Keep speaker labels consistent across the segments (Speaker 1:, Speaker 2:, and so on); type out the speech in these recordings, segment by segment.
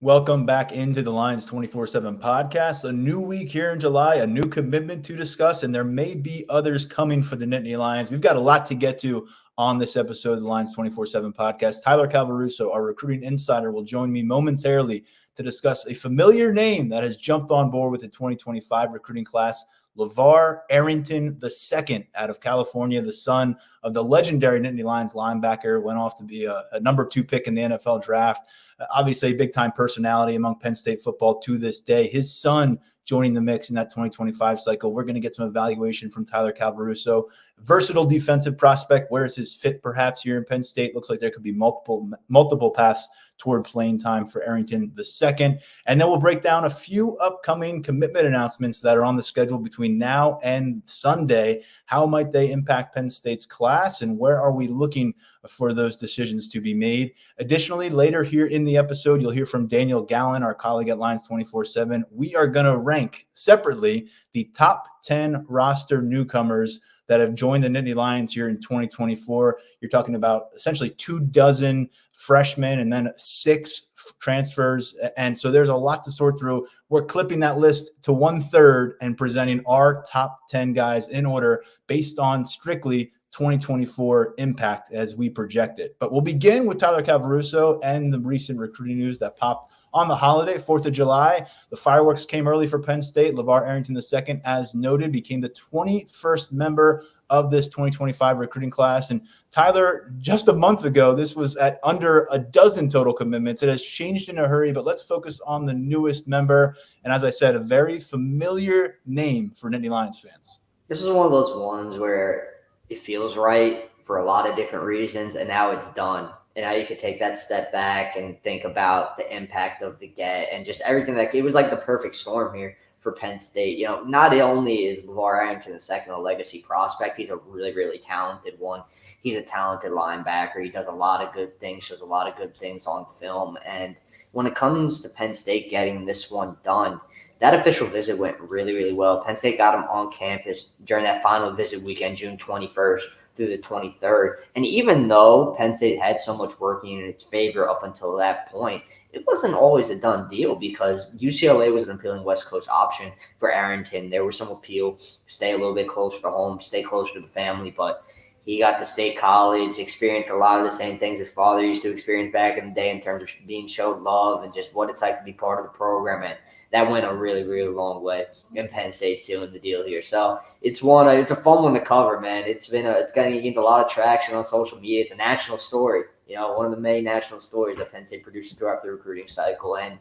Speaker 1: Welcome back into the Lions 24/7 podcast. A new week here in July, a new commitment to discuss, and there may be others coming for the Nittany Lions. We've got a lot to get to on this episode of the Lions 24/7 podcast. Tyler Calvaruso, our recruiting insider, will join me momentarily to discuss a familiar name that has jumped on board with the 2025 recruiting class, LaVar Arrington II out of California, the son of the legendary Nittany Lions linebacker, went off to be a number 2 pick in the NFL draft. Obviously, a big-time personality among Penn State football to this day. His son joining the mix in that 2025 cycle. We're going to get some evaluation from Tyler Calvaruso. Versatile defensive prospect. Where is his fit perhaps here in Penn State? Looks like there could be multiple paths toward playing time for Arrington II. And then we'll break down a few upcoming commitment announcements that are on the schedule between now and Sunday. How might they impact Penn State's class, and where are we looking for those decisions to be made? Additionally, later here in the episode, you'll hear from Daniel Gallen, our colleague at Lions 24/7. We are going to rank separately the top 10 roster newcomers that have joined the Nittany Lions here in 2024. You're talking about essentially 24 freshmen and then 6 transfers. And so there's a lot to sort through. We're clipping that list to 1/3 and presenting our top 10 guys in order based on strictly 2024 impact as we project it. But we'll begin with Tyler Calvaruso and the recent recruiting news that popped on the holiday, 4th of July. The fireworks came early for Penn State. LaVar Arrington II, as noted, became the 21st member of this 2025 recruiting class. And Tyler, just a month ago, this was at under a dozen total commitments. It has changed in a hurry, but let's focus on the newest member. And as I said, a very familiar name for Nittany Lions fans.
Speaker 2: This is one of those ones where it feels right for a lot of different reasons, and now it's done. And now you could take that step back and think about the impact of the get and just everything. That it was like the perfect storm here for Penn State. You know, not only is LaVar Arrington II a legacy prospect, he's a really, really talented one. He's a talented linebacker. He does a lot of good things, shows a lot of good things on film. And when it comes to Penn State getting this one done, that official visit went really, really well. Penn State got him on campus during that final visit weekend, June 21st through the 23rd. And even though Penn State had so much working in its favor up until that point, it wasn't always a done deal because UCLA was an appealing West Coast option for Arrington. There was some appeal, stay a little bit closer to home, stay closer to the family, but he got to State College, experienced a lot of the same things his father used to experience back in the day in terms of being showed love and just what it's like to be part of the program. And that went a really, really long way in Penn State sealing the deal here. So it's a fun one to cover, man. It's getting into a lot of traction on social media. It's a national story, one of the main national stories that Penn State produces throughout the recruiting cycle. And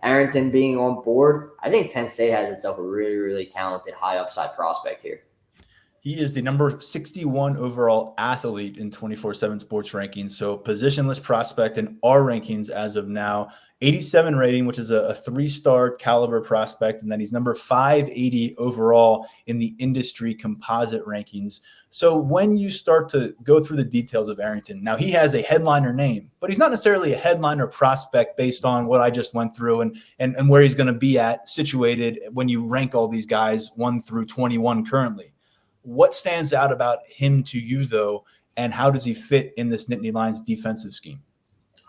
Speaker 2: Arrington being on board, I think Penn State has itself a really, really talented, high upside prospect here.
Speaker 1: He is the number 61 overall athlete in 24/7 sports rankings. So positionless prospect in our rankings as of now. 87 rating, which is a 3-star caliber prospect. And then he's number 580 overall in the industry composite rankings. So when you start to go through the details of Arrington, now he has a headliner name, but he's not necessarily a headliner prospect based on what I just went through and where he's going to be at situated when you rank all these guys 1 through 21 currently. What stands out about him to you, though, and how does he fit in this Nittany Lions defensive scheme?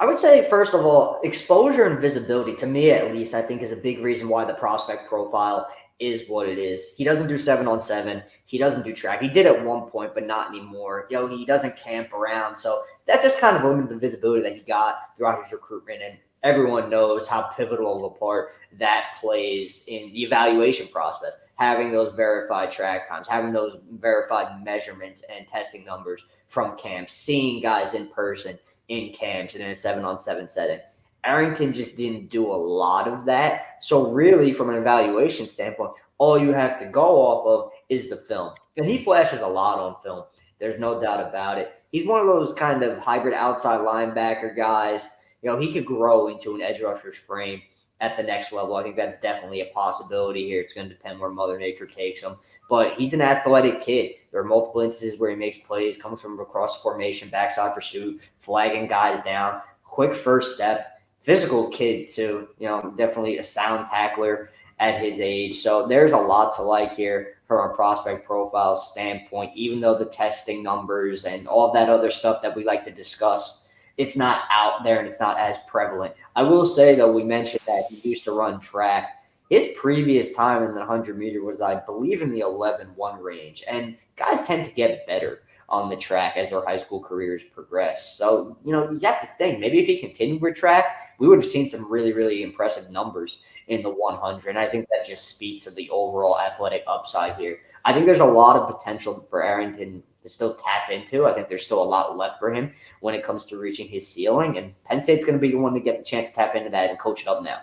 Speaker 2: I would say, first of all, exposure and visibility, to me at least, I think is a big reason why the prospect profile is what it is. He doesn't do 7-on-7. He doesn't do track. He did at one point, but not anymore. He doesn't camp around. So that just kind of limited the visibility that he got throughout his recruitment. And everyone knows how pivotal a part that plays in the evaluation process. Having those verified track times, having those verified measurements and testing numbers from camps, seeing guys in person in camps and in a 7-on-7 setting. Arrington just didn't do a lot of that. So really, from an evaluation standpoint, all you have to go off of is the film. And he flashes a lot on film. There's no doubt about it. He's one of those kind of hybrid outside linebacker guys. He could grow into an edge rusher's frame at the next level. I think that's definitely a possibility here. It's going to depend where Mother Nature takes him. But he's an athletic kid. There are multiple instances where he makes plays, comes from across formation, backside pursuit, flagging guys down, quick first step, physical kid too. Definitely a sound tackler at his age. So there's a lot to like here from a prospect profile standpoint, even though the testing numbers and all that other stuff that we like to discuss it's not out there and it's not as prevalent. I will say, though, we mentioned that he used to run track. His previous time in the 100-meter was, I believe, in the 11:1 range. And guys tend to get better on the track as their high school careers progress. So, you have to think, maybe if he continued with track, we would have seen some really, really impressive numbers in the 100. And I think that just speaks to the overall athletic upside here. I think there's a lot of potential for Arrington to still tap into. I think there's still a lot left for him when it comes to reaching his ceiling. And Penn State's going to be the one to get the chance to tap into that and coach it up now.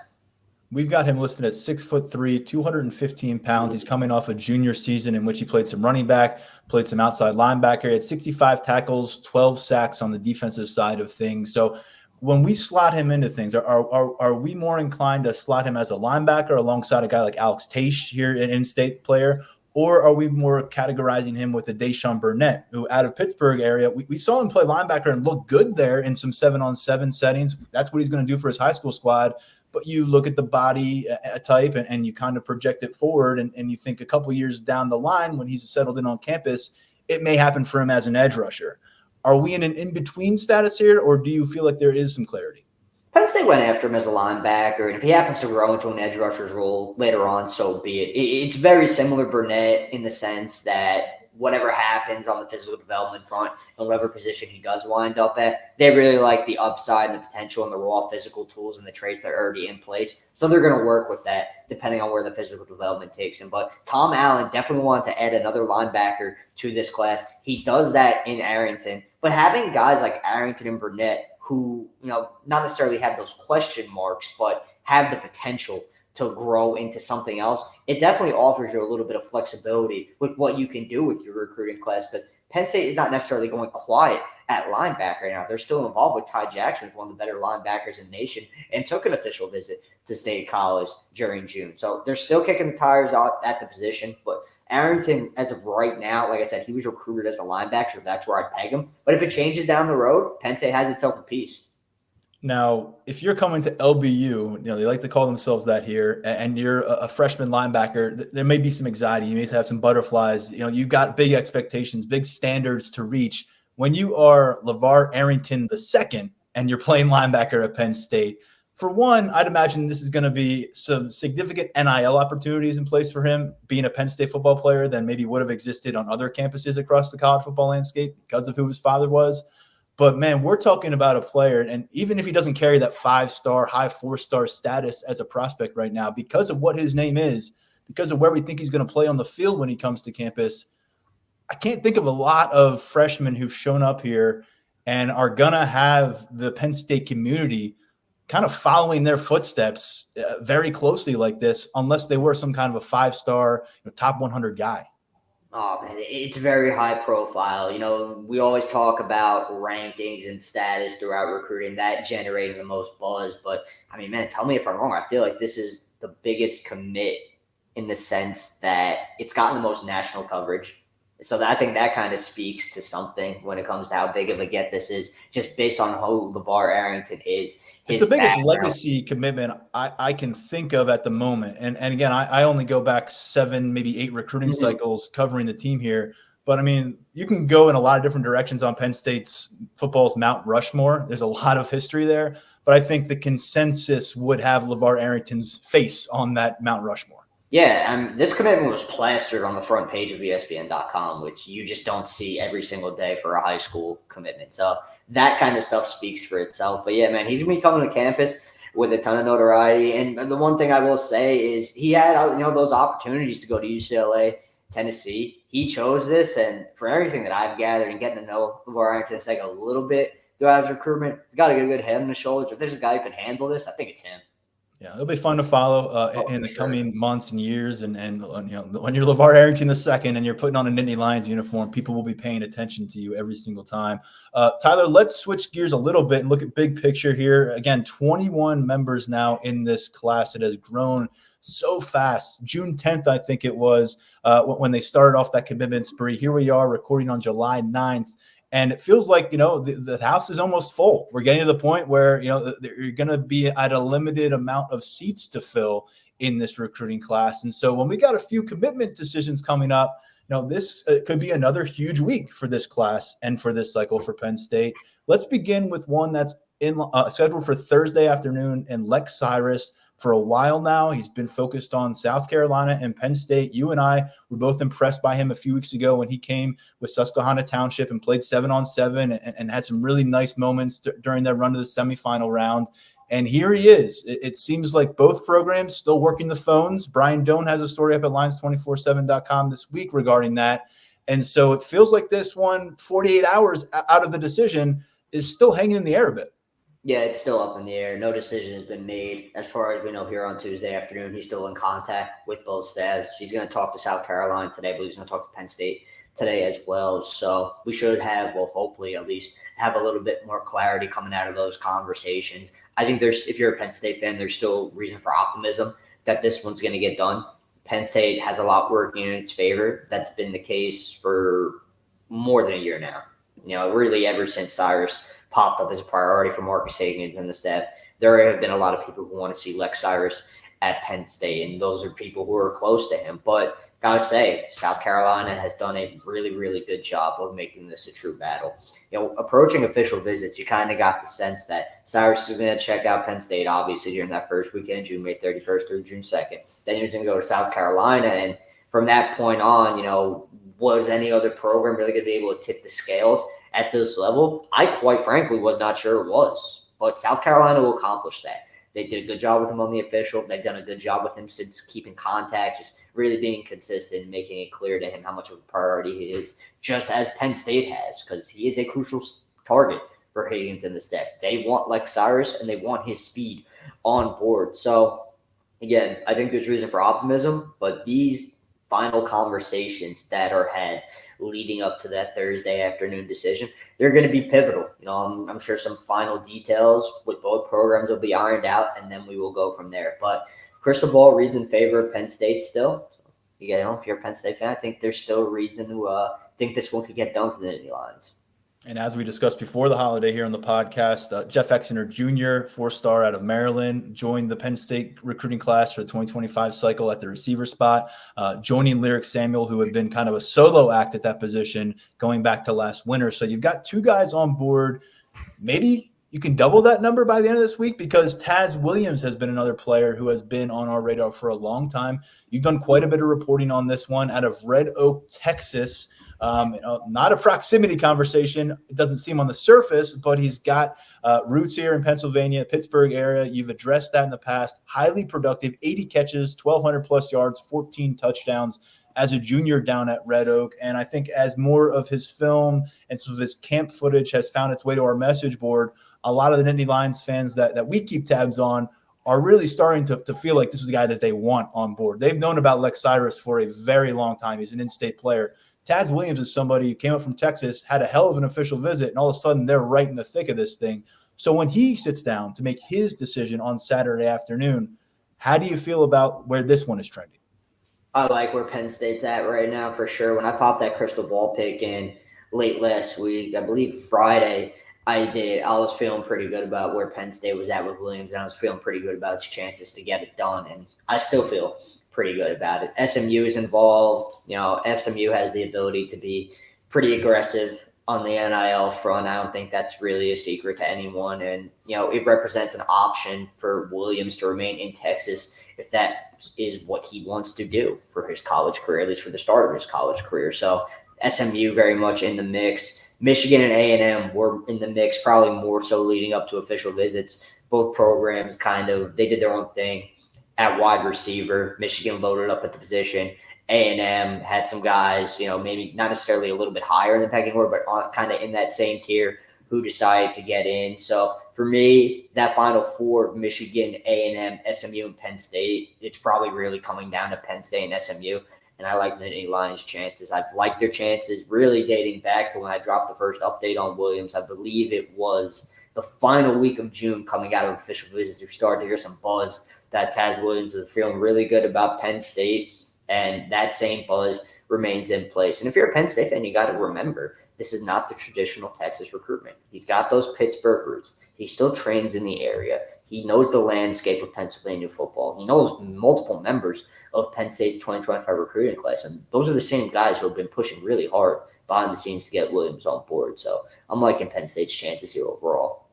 Speaker 1: We've got him listed at 6'3", 215 pounds. He's coming off a junior season in which he played some running back, played some outside linebacker. He had 65 tackles, 12 sacks on the defensive side of things. So when we slot him into things, are we more inclined to slot him as a linebacker alongside a guy like Alex Taish here, an in-state player? Or are we more categorizing him with a Deshaun Burnett, who out of Pittsburgh area, we saw him play linebacker and look good there in some 7-on-7 settings. That's what he's going to do for his high school squad. But you look at the body type and you kind of project it forward and you think a couple years down the line when he's settled in on campus, it may happen for him as an edge rusher. Are we in an in-between status here, or do you feel like there is some clarity?
Speaker 2: Penn State went after him as a linebacker, and if he happens to grow into an edge rusher's role later on, so be it. It's very similar to Burnett in the sense that whatever happens on the physical development front and whatever position he does wind up at, they really like the upside and the potential and the raw physical tools and the traits that are already in place. So they're going to work with that depending on where the physical development takes him. But Tom Allen definitely wanted to add another linebacker to this class. He does that in Arrington. But having guys like Arrington and Burnett who, not necessarily have those question marks, but have the potential to grow into something else, it definitely offers you a little bit of flexibility with what you can do with your recruiting class, because Penn State is not necessarily going quiet at linebacker right now. They're still involved with Ty Jackson, who's one of the better linebackers in the nation, and took an official visit to State College during June. So they're still kicking the tires out at the position, but Arrington, as of right now, like I said, he was recruited as a linebacker, so that's where I'd peg him. But if it changes down the road, Penn State has itself a piece.
Speaker 1: Now, if you're coming to LBU, they like to call themselves that here, and you're a freshman linebacker, there may be some anxiety. You may have some butterflies. You've got big expectations, big standards to reach. When you are LaVar Arrington II and you're playing linebacker at Penn State, for one, I'd imagine this is going to be some significant NIL opportunities in place for him being a Penn State football player than maybe would have existed on other campuses across the college football landscape because of who his father was. But, man, we're talking about a player, and even if he doesn't carry that 5-star, high 4-star status as a prospect right now, because of what his name is, because of where we think he's going to play on the field when he comes to campus, I can't think of a lot of freshmen who've shown up here and are going to have the Penn State community kind of following their footsteps very closely like this, unless they were some kind of a 5-star, top 100 guy.
Speaker 2: Oh, man, it's very high profile. We always talk about rankings and status throughout recruiting, that generating the most buzz. But, tell me if I'm wrong. I feel like this is the biggest commit in the sense that it's gotten the most national coverage. So I think that kind of speaks to something when it comes to how big of a get this is, just based on who LaVar Arrington is.
Speaker 1: It's the biggest legacy commitment I can think of at the moment. And again, I only go back 7, maybe 8 recruiting cycles covering the team here. But, you can go in a lot of different directions on Penn State's football's Mount Rushmore. There's a lot of history there. But I think the consensus would have LaVar Arrington's face on that Mount Rushmore.
Speaker 2: Yeah, this commitment was plastered on the front page of ESPN.com, which you just don't see every single day for a high school commitment. So that kind of stuff speaks for itself. But, yeah, man, he's going to be coming to campus with a ton of notoriety. And the one thing I will say is he had, those opportunities to go to UCLA, Tennessee. He chose this, and for everything that I've gathered and getting to know LaVar Arrington a little bit throughout his recruitment, he's got a good head on his shoulders. If there's a guy who can handle this, I think it's him.
Speaker 1: Yeah, it'll be fun to follow in the coming months and years. And when you're LaVar Arrington II and you're putting on a Nittany Lions uniform, people will be paying attention to you every single time. Tyler, let's switch gears a little bit and look at big picture here. Again, 21 members now in this class. It has grown so fast. June 10th, I think it was, when they started off that commitment spree. Here we are recording on July 9th. And it feels like, the house is almost full. We're getting to the point where, you're going to be at a limited amount of seats to fill in this recruiting class. And so when we got a few commitment decisions coming up, this could be another huge week for this class and for this cycle for Penn State. Let's begin with one that's scheduled for Thursday afternoon in Lex Cyrus. For a while now, he's been focused on South Carolina and Penn State. You and I were both impressed by him a few weeks ago when he came with Susquehanna Township and played 7-on-7 and had some really nice moments during that run to the semifinal round. And here he is. It seems like both programs still working the phones. Brian Doan has a story up at Lions247.com this week regarding that. And so it feels like this one, 48 hours out of the decision, is still hanging in the air a bit.
Speaker 2: Yeah, it's still up in the air. No decision has been made. As far as we know here on Tuesday afternoon, he's still in contact with both staffs. He's going to talk to South Carolina today, but he's going to talk to Penn State today as well. So we should have, well, hopefully at least have a little bit more clarity coming out of those conversations. I think if you're a Penn State fan, there's still reason for optimism that this one's going to get done. Penn State has a lot working in its favor. That's been the case for more than a year now. Really ever since Cyrus popped up as a priority for Marcus Higgins and the staff, there have been a lot of people who want to see Lex Cyrus at Penn State, and those are people who are close to him. But gotta say, South Carolina has done a really, really good job of making this a true battle. Approaching official visits, you kind of got the sense that Cyrus is going to check out Penn State, obviously, during that first weekend, June, May 31st through June 2nd. Then he's going to go to South Carolina, and from that point on, was any other program really going to be able to tip the scales at this level? I quite frankly was not sure it was, but South Carolina will accomplish that. They did a good job with him on the official. They've done a good job with him since keeping contact, just really being consistent, making it clear to him how much of a priority he is, just as Penn State has, because he is a crucial target for Higgins and the staff. They want Lex Cyrus, and they want his speed on board. So, again, I think there's reason for optimism, but these final conversations that are had leading up to that Thursday afternoon decision, they're going to be pivotal. I'm sure some final details with both programs will be ironed out, and then we will go from there. But crystal ball reads in favor of Penn State still. If you're a Penn State fan, I think there's still a reason to think this one could get done for the Nittany Lions.
Speaker 1: And as we discussed before the holiday here on the podcast, Jeff Exeter Jr., 4-star out of Maryland, joined the Penn State recruiting class for the 2025 cycle at the receiver spot, joining Lyric Samuel, who had been kind of a solo act at that position going back to last winter. So you've got two guys on board. Maybe you can double that number by the end of this week, because Taz Williams has been another player who has been on our radar for a long time. You've done quite a bit of reporting on this one out of Red Oak, Texas. Not a proximity conversation. It doesn't seem on the surface, but he's got roots here in Pennsylvania, Pittsburgh area. You've addressed that in the past. Highly productive, 80 catches, 1,200 plus yards, 14 touchdowns as a junior down at Red Oak. And I think as more of his film and some of his camp footage has found its way to our message board, a lot of the Nittany Lions fans that we keep tabs on are really starting to feel like this is the guy that they want on board. They've known about Lex Cyrus for a very long time. He's an in-state player. Taz Williams is somebody who came up from Texas, had a hell of an official visit, and all of a sudden they're right in the thick of this thing. So when he sits down to make his decision on Saturday afternoon, how do you feel about where this one is trending?
Speaker 2: I like where Penn State's at right now for sure. When I popped that crystal ball pick in late last week, I believe Friday, I was feeling pretty good about where Penn State was at with Williams, and I was feeling pretty good about its chances to get it done, and I still feel pretty good about it. SMU is involved. SMU has the ability to be pretty aggressive on the NIL front. I don't think that's really a secret to anyone. And, it represents an option for Williams to remain in Texas if that is what he wants to do for his college career, at least for the start of his college career. So SMU very much in the mix. Michigan and A&M were in the mix, probably more so leading up to official visits. Both programs they did their own thing at wide receiver. Michigan loaded up at the position. A&M had some guys, maybe not necessarily a little bit higher in the pecking order, but kind of in that same tier who decided to get in. So for me, that Final Four of Michigan, A&M, SMU, and Penn State, it's probably really coming down to Penn State and SMU. And I like the Nittany Lions' chances. I've liked their chances really dating back to when I dropped the first update on Williams. I believe it was the final week of June coming out of official visits. We started to hear some buzz that Taz Williams was feeling really good about Penn State, and that same buzz remains in place. And if you're a Penn State fan, you got to remember, this is not the traditional Texas recruitment. He's got those Pittsburgh roots. He still trains in the area. He knows the landscape of Pennsylvania football. He knows multiple members of Penn State's 2025 recruiting class. And those are the same guys who have been pushing really hard behind the scenes to get Williams on board. So I'm liking Penn State's chances here overall.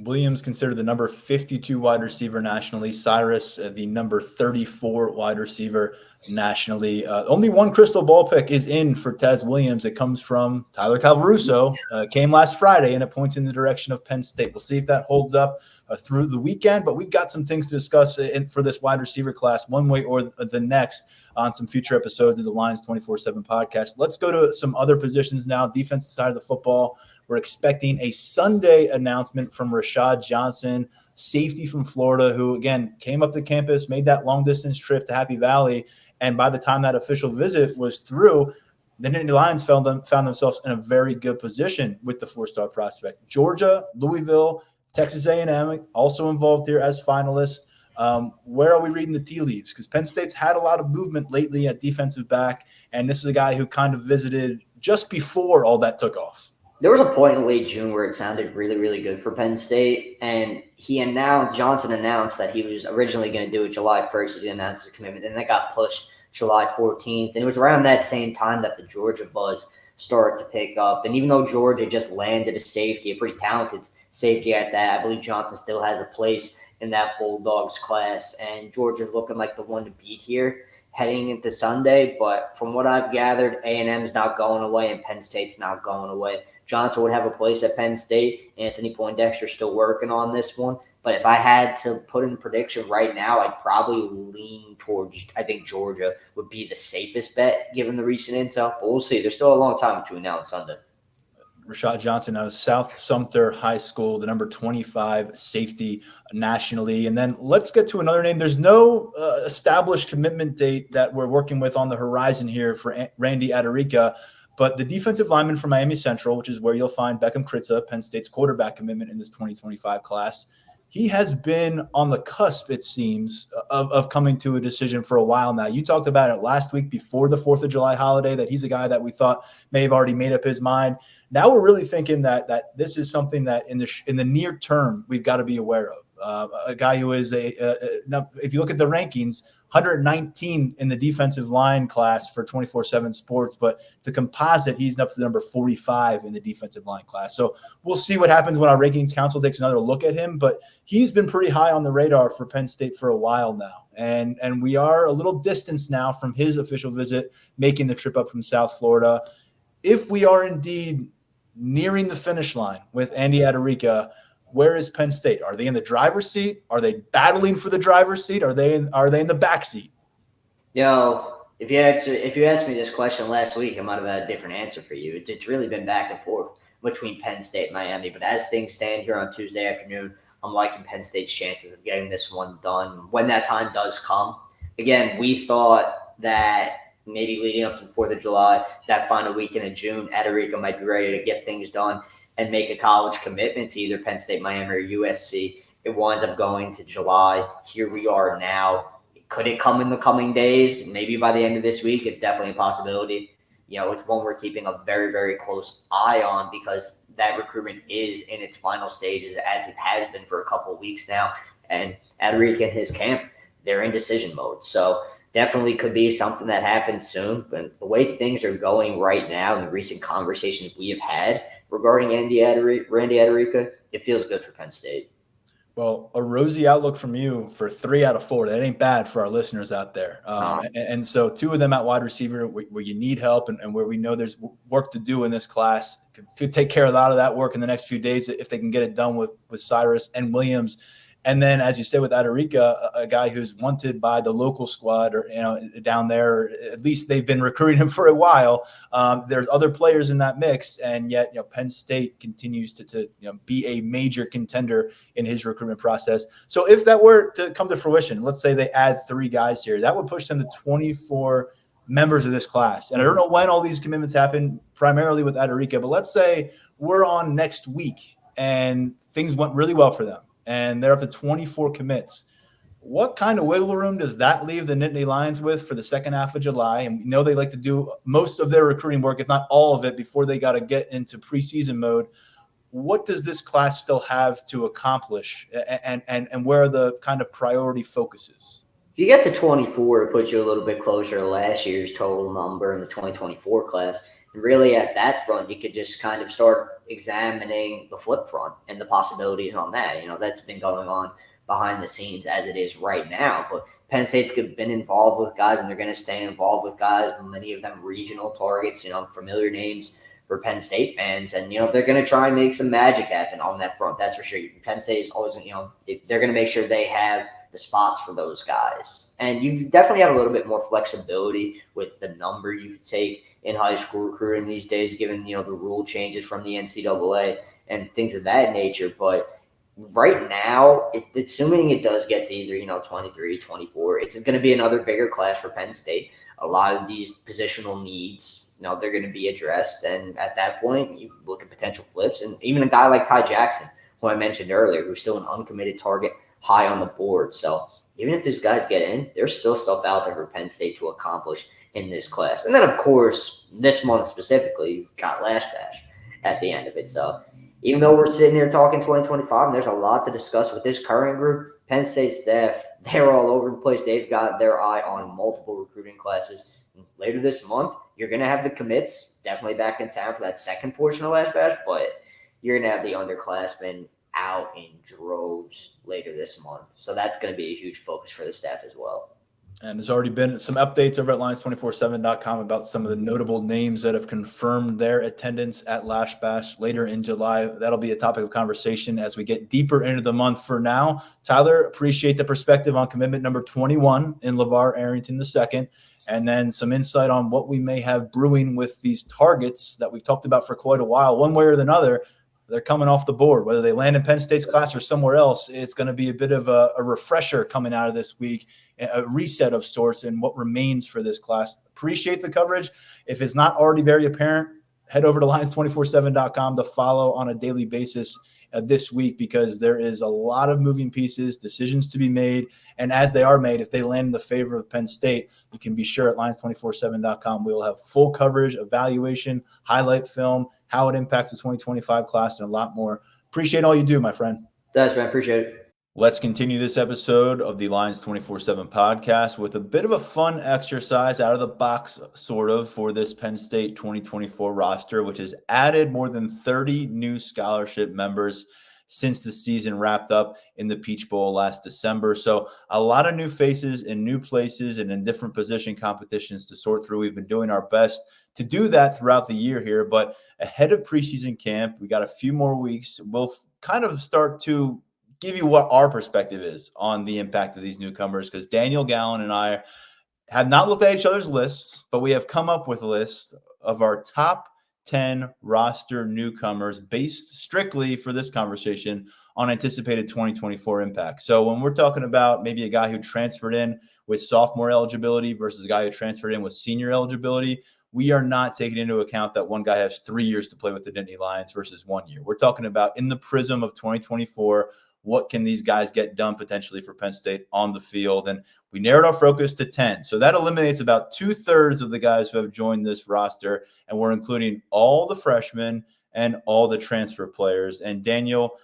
Speaker 1: Williams considered the number 52 wide receiver nationally. Cyrus, the number 34 wide receiver nationally. Only one crystal ball pick is in for Taz Williams. It comes from Tyler Calvaruso. Came last Friday, and it points in the direction of Penn State. We'll see if that holds up through the weekend, but we've got some things to discuss for this wide receiver class one way or the next on some future episodes of the Lions 24/7 podcast. Let's go to some other positions now. Defensive side of the football. We're expecting a Sunday announcement from Rashad Johnson, safety from Florida, who, again, came up to campus, made that long-distance trip to Happy Valley, and by the time that official visit was through, the Nittany Lions found themselves in a very good position with the four-star prospect. Georgia, Louisville, Texas A&M also involved here as finalists. Where are we reading the tea leaves? Because Penn State's had a lot of movement lately at defensive back, and this is a guy who kind of visited just before all that took off.
Speaker 2: There was a point in late June where it sounded really, really good for Penn State, and Johnson announced that he was originally going to do it July 1st. He announced his commitment, and that got pushed July 14th, and it was around that same time that the Georgia buzz started to pick up. And even though Georgia just landed a safety, a pretty talented safety at that, I believe Johnson still has a place in that Bulldogs class, and Georgia's looking like the one to beat here heading into Sunday. But from what I've gathered, A&M's not going away, and Penn State's not going away. Johnson would have a place at Penn State. Anthony Poindexter's still working on this one. But if I had to put in a prediction right now, I'd probably lean towards, I think Georgia would be the safest bet given the recent intel. But we'll see. There's still a long time between now and Sunday.
Speaker 1: Rashad Johnson out of South Sumter High School, the number 25 safety nationally. And then let's get to another name. There's no established commitment date that we're working with on the horizon here for Randy Adarica. But the defensive lineman from Miami Central, which is where you'll find Beckham Kritza, Penn State's quarterback commitment in this 2025 class, he has been on the cusp, it seems, of coming to a decision for a while now. You talked about it last week before the 4th of July holiday, that he's a guy that we thought may have already made up his mind. Now we're really thinking that this is something that in the near term we've got to be aware of. A guy who is if you look at the rankings, 119 in the defensive line class for 24/7 Sports, but the composite, he's up to number 45 in the defensive line class. So we'll see what happens when our rankings council takes another look at him, but he's been pretty high on the radar for Penn State for a while now. And we are a little distance now from his official visit, making the trip up from South Florida. If we are indeed nearing the finish line with Andy Adarica, where is Penn State? Are they in the driver's seat? Are they battling for the driver's seat? Are they in the back seat?
Speaker 2: If you asked me this question last week, I might have had a different answer for you. It's really been back and forth between Penn State and Miami. But as things stand here on Tuesday afternoon, I'm liking Penn State's chances of getting this one done when that time does come. Again, we thought that maybe leading up to the 4th of July, that final weekend of June, Adarica might be ready to get things done and make a college commitment to either Penn State, Miami, or USC. It winds up going to July. Here we are now. Could it come in the coming days? Maybe by the end of this week. It's definitely a possibility. It's one we're keeping a very, very close eye on because that recruitment is in its final stages, as it has been for a couple of weeks now. And Adarica and his camp, they're in decision mode. So definitely could be something that happens soon. But the way things are going right now and the recent conversations we have had regarding Randy Adarica, it feels good for Penn State.
Speaker 1: Well, a rosy outlook from you for 3 out of 4. That ain't bad for our listeners out there. And so 2 of them at wide receiver where you need help and where we know there's work to do in this class to take care of a lot of that work in the next few days if they can get it done with Cyrus and Williams. And then, as you said, with Adarica, a guy who's wanted by the local squad or down there, at least they've been recruiting him for a while. There's other players in that mix, and yet Penn State continues to be a major contender in his recruitment process. So if that were to come to fruition, let's say they add 3 guys here, that would push them to 24 members of this class. And I don't know when all these commitments happen, primarily with Adarica, but let's say we're on next week and things went really well for them, and they're up to 24 commits. What kind of wiggle room does that leave the Nittany Lions with for the second half of July? And we know they like to do most of their recruiting work, if not all of it, before they got to get into preseason mode. what does this class still have to accomplish, and where are the kind of priority focuses?
Speaker 2: If you get to 24, it puts you a little bit closer to last year's total number in the 2024 class. And really at that front, you could just kind of start examining the flip front and the possibilities on that. That's been going on behind the scenes as it is right now. But Penn State's been involved with guys, and they're going to stay involved with guys, many of them regional targets, familiar names for Penn State fans. And, they're going to try and make some magic happen on that front. That's for sure. Penn State is always, they're going to make sure they have the spots for those guys. And you definitely have a little bit more flexibility with the number you could take in high school recruiting these days, given, the rule changes from the NCAA and things of that nature. But right now, assuming it does get to either, 23, 24, it's going to be another bigger class for Penn State. A lot of these positional needs, they're going to be addressed. And at that point, you look at potential flips. And even a guy like Ty Jackson, who I mentioned earlier, who's still an uncommitted target, high on the board. So even if these guys get in, there's still stuff out there for Penn State to accomplish in this class. And then, of course, this month specifically, you've got Lash Bash at the end of it. So even though we're sitting here talking 2025, and there's a lot to discuss with this current group, Penn State staff, they're all over the place. They've got their eye on multiple recruiting classes. And later this month, you're going to have the commits definitely back in town for that second portion of Lash Bash, but you're going to have the underclassmen out in droves later this month. So that's going to be a huge focus for the staff as well.
Speaker 1: And there's already been some updates over at Lions247.com about some of the notable names that have confirmed their attendance at Lash Bash later in July. That'll be a topic of conversation as we get deeper into the month. For now, Tyler, appreciate the perspective on commitment number 21 in LaVar Arrington II, and then some insight on what we may have brewing with these targets that we've talked about for quite a while. One way or another, they're coming off the board, whether they land in Penn State's class or somewhere else. It's going to be a bit of a refresher coming out of this week, a reset of sorts in what remains for this class. Appreciate the coverage. If it's not already very apparent, head over to Lions247.com to follow on a daily basis this week, because there is a lot of moving pieces, decisions to be made. And as they are made, if they land in the favor of Penn State, you can be sure at Lions247.com we will have full coverage, evaluation, highlight film, how it impacts the 2025 class, and a lot more. Appreciate all you do, my friend.
Speaker 2: Thanks, man. Appreciate it.
Speaker 1: Let's continue this episode of the Lions 24/7 podcast with a bit of a fun exercise out of the box, sort of, for this Penn State 2024 roster, which has added more than 30 new scholarship members since the season wrapped up in the Peach Bowl last December. So a lot of new faces in new places and in different position competitions to sort through. We've been doing our best to do that throughout the year here, but ahead of preseason camp, we got a few more weeks. We'll kind of start to give you what our perspective is on the impact of these newcomers, because Daniel Gallen and I have not looked at each other's lists, but we have come up with a list of our top 10 roster newcomers based strictly for this conversation on anticipated 2024 impact. So when we're talking about maybe a guy who transferred in with sophomore eligibility versus a guy who transferred in with senior eligibility, we are not taking into account that one guy has 3 years to play with the Nittany Lions versus 1 year. We're talking about in the prism of 2024, what can these guys get done potentially for Penn State on the field? And we narrowed our focus to 10. So that eliminates about 2/3 of the guys who have joined this roster. And we're including all the freshmen and all the transfer players. And Daniel,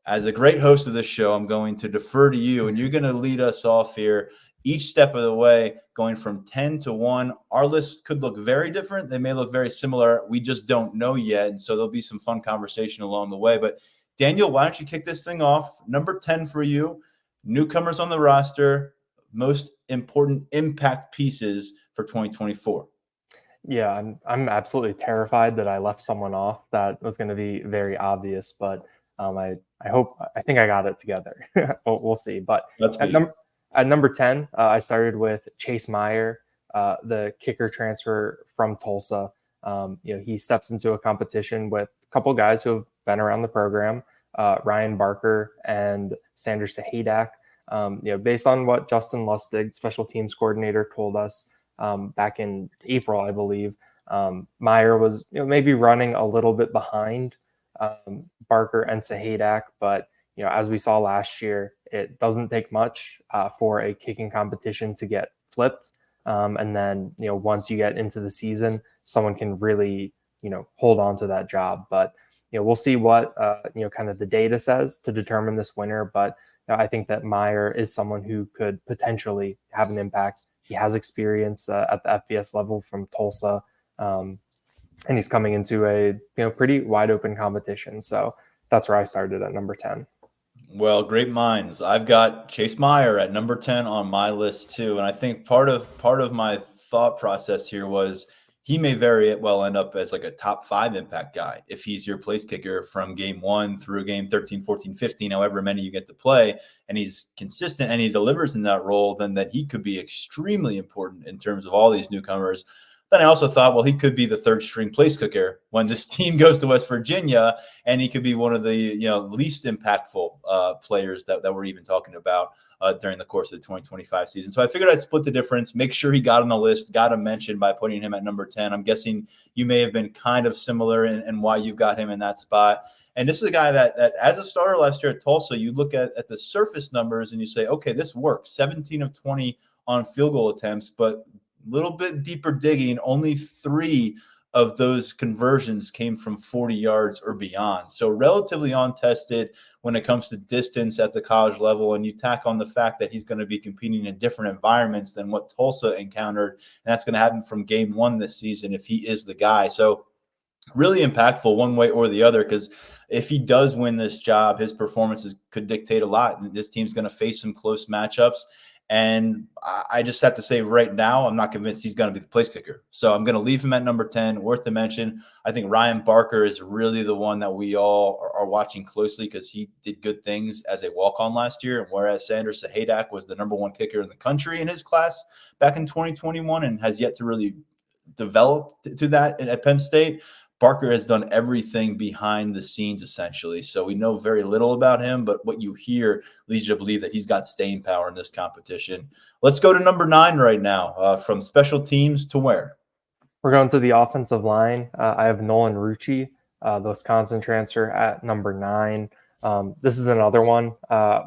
Speaker 1: as a great host of this show, I'm going to defer to you, and you're going to lead us off here each step of the way, going from 10 to 1. Our list could look very different. They may look very similar. We just don't know yet. And so there'll be some fun conversation along the way. But Daniel, why don't you kick this thing off? Number 10 for you, newcomers on the roster, most important impact pieces for 2024.
Speaker 3: Yeah, I'm absolutely terrified that I left someone off that was going to be very obvious, but I think I got it together. we'll see. But at number 10, I started with Chase Meyer, the kicker transfer from Tulsa. He steps into a competition with a couple guys who have been around the program, Ryan Barker and Sanders Sahadak. Based on what Justin Lustig, special teams coordinator, told us back in April, I believe, Meyer was maybe running a little bit behind Barker and Sahadak, but as we saw last year, it doesn't take much for a kicking competition to get flipped. And then, once you get into the season, someone can really, hold on to that job. But, we'll see what kind of the data says to determine this winner. But I think that Meyer is someone who could potentially have an impact. He has experience at the FBS level from Tulsa, and he's coming into a pretty wide open competition. So that's where I started at number 10.
Speaker 1: Well, great minds. I've got Chase Meyer at number 10 on my list too, and I think part of my thought process here was he may very well end up as like a top 5 impact guy if he's your place kicker from game 1 through game 13, 14, 15, however many you get to play, and he's consistent and he delivers in that role, then that he could be extremely important in terms of all these newcomers. Then I also thought, well, he could be the 3rd string place kicker when this team goes to West Virginia, and he could be one of the least impactful players that we're even talking about during the course of the 2025 season. So I figured I'd split the difference, make sure he got on the list, got a mention by putting him at number 10. I'm guessing you may have been kind of similar in why you've got him in that spot. And this is a guy that as a starter last year at Tulsa, you look at the surface numbers and you say, okay, this works. 17 of 20 on field goal attempts, but little bit deeper digging, only 3 of those conversions came from 40 yards or beyond. So relatively untested when it comes to distance at the college level. And you tack on the fact that he's going to be competing in different environments than what Tulsa encountered. And that's going to happen from game 1 this season if he is the guy. So really impactful one way or the other, because if he does win this job, his performances could dictate a lot. And this team's going to face some close matchups. And I just have to say right now, I'm not convinced he's going to be the place kicker. So I'm going to leave him at number 10, worth the mention. I think Ryan Barker is really the one that we all are watching closely because he did good things as a walk-on last year. And whereas Sanders Sahadak was the number 1 kicker in the country in his class back in 2021 and has yet to really develop to that at Penn State, Barker has done everything behind the scenes, essentially. So we know very little about him, but what you hear leads you to believe that he's got staying power in this competition. Let's go to number 9 right now. From special teams to where?
Speaker 3: We're going to the offensive line. I have Nolan Rucci, the Wisconsin transfer, at number 9. This is another one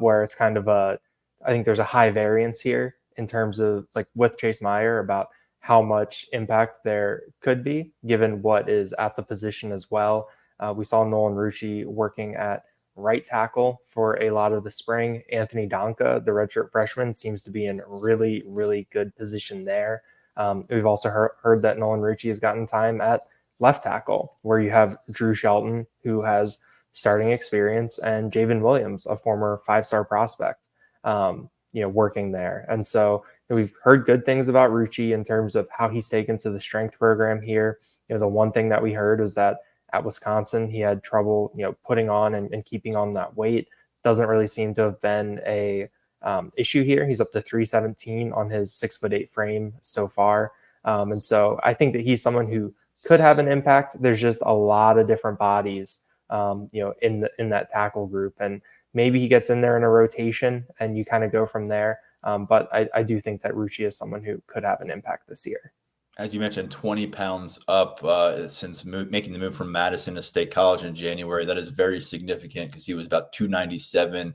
Speaker 3: where it's kind of I think there's a high variance here in terms of like with Chase Meyer about how much impact there could be given what is at the position as well. We saw Nolan Rucci working at right tackle for a lot of the spring. Anthony Donka, the redshirt freshman, seems to be in really, really good position there. We've also heard that Nolan Rucci has gotten time at left tackle, where you have Drew Shelton, who has starting experience, and Javen Williams, a former 5-star prospect, working there. And so we've heard good things about Rucci in terms of how he's taken to the strength program here. The one thing that we heard is that at Wisconsin, he had trouble, putting on and keeping on that weight. Doesn't really seem to have been a issue here. He's up to 317 on his 6'8" frame so far. And so I think that he's someone who could have an impact. There's just a lot of different bodies, in that tackle group. And maybe he gets in there in a rotation and you kind of go from there. But I do think that Rucci is someone who could have an impact this year.
Speaker 1: As you mentioned, 20 pounds up since making the move from Madison to State College in January. That is very significant because he was about 297,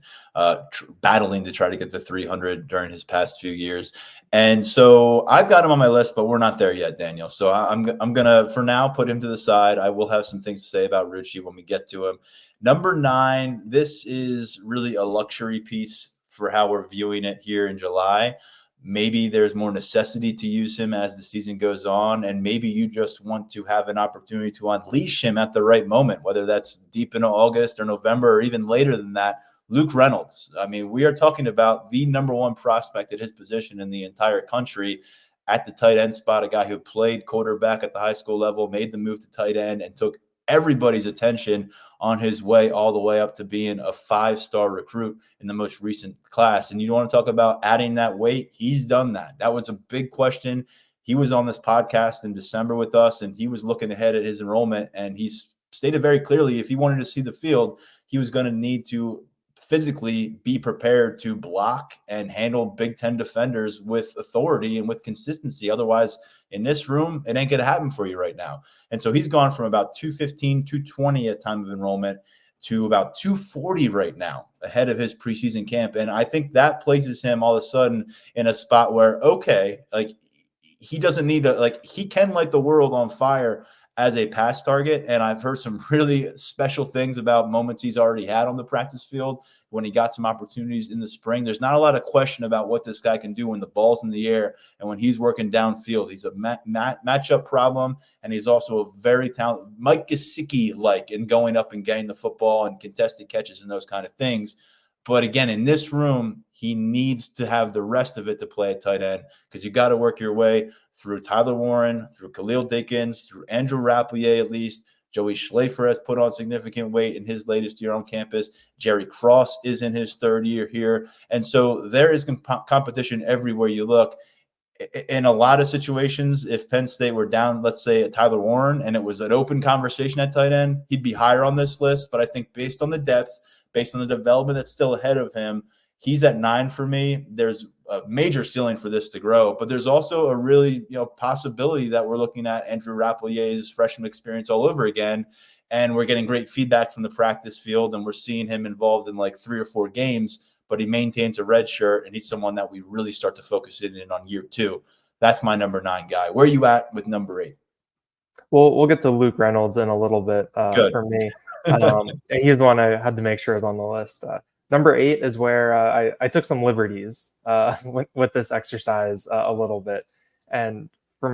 Speaker 1: battling to try to get to 300 during his past few years. And so I've got him on my list, but we're not there yet, Daniel. So I'm going to, for now, put him to the side. I will have some things to say about Rucci when we get to him. Number 9, this is really a luxury piece for how we're viewing it here in July. Maybe there's more necessity to use him as the season goes on, and maybe you just want to have an opportunity to unleash him at the right moment, whether that's deep into August or November or even later than that. Luke Reynolds. I mean, we are talking about the number 1 prospect at his position in the entire country at the tight end spot, a guy who played quarterback at the high school level, made the move to tight end, and took everybody's attention on his way all the way up to being a 5-star recruit in the most recent class. And you want to talk about adding that weight? He's done that. That was a big question. He was on this podcast in December with us, and he was looking ahead at his enrollment, and he's stated very clearly if he wanted to see the field, he was going to need to physically be prepared to block and handle Big Ten defenders with authority and with consistency. Otherwise, in this room, it ain't going to happen for you right now. And so he's gone from about 215, 220 at time of enrollment to about 240 right now ahead of his preseason camp. And I think that places him all of a sudden in a spot where, okay, like he doesn't need to, like he can light the world on fire as a pass target. And I've heard some really special things about moments he's already had on the practice field when he got some opportunities in the spring. There's not a lot of question about what this guy can do when the ball's in the air and when he's working downfield. He's a matchup problem, and he's also a very talented, Mike Gesicki-like in going up and getting the football and contested catches and those kind of things. But again, in this room, he needs to have the rest of it to play at tight end, because you got to work your way through Tyler Warren, through Khalil Dickens, through Andrew Rapplier at least. Joey Schlafer has put on significant weight in his latest year on campus. Jerry Cross is in his third year here. And so there is competition everywhere you look. In a lot of situations, if Penn State were down, let's say, at Tyler Warren, and it was an open conversation at tight end, he'd be higher on this list. But I think based on the depth, based on the development that's still ahead of him, he's at 9 for me. There's a major ceiling for this to grow, but there's also a really, possibility that we're looking at Andrew Rapplier's freshman experience all over again. And we're getting great feedback from the practice field, and we're seeing him involved in like 3 or 4 games, but he maintains a red shirt, and he's someone that we really start to focus in on year 2. That's my number 9 guy. Where are you at with number 8?
Speaker 3: Well, we'll get to Luke Reynolds in a little bit for me. He's the one I had to make sure is on the list. Number 8 is where I took some liberties with this exercise a little bit. And for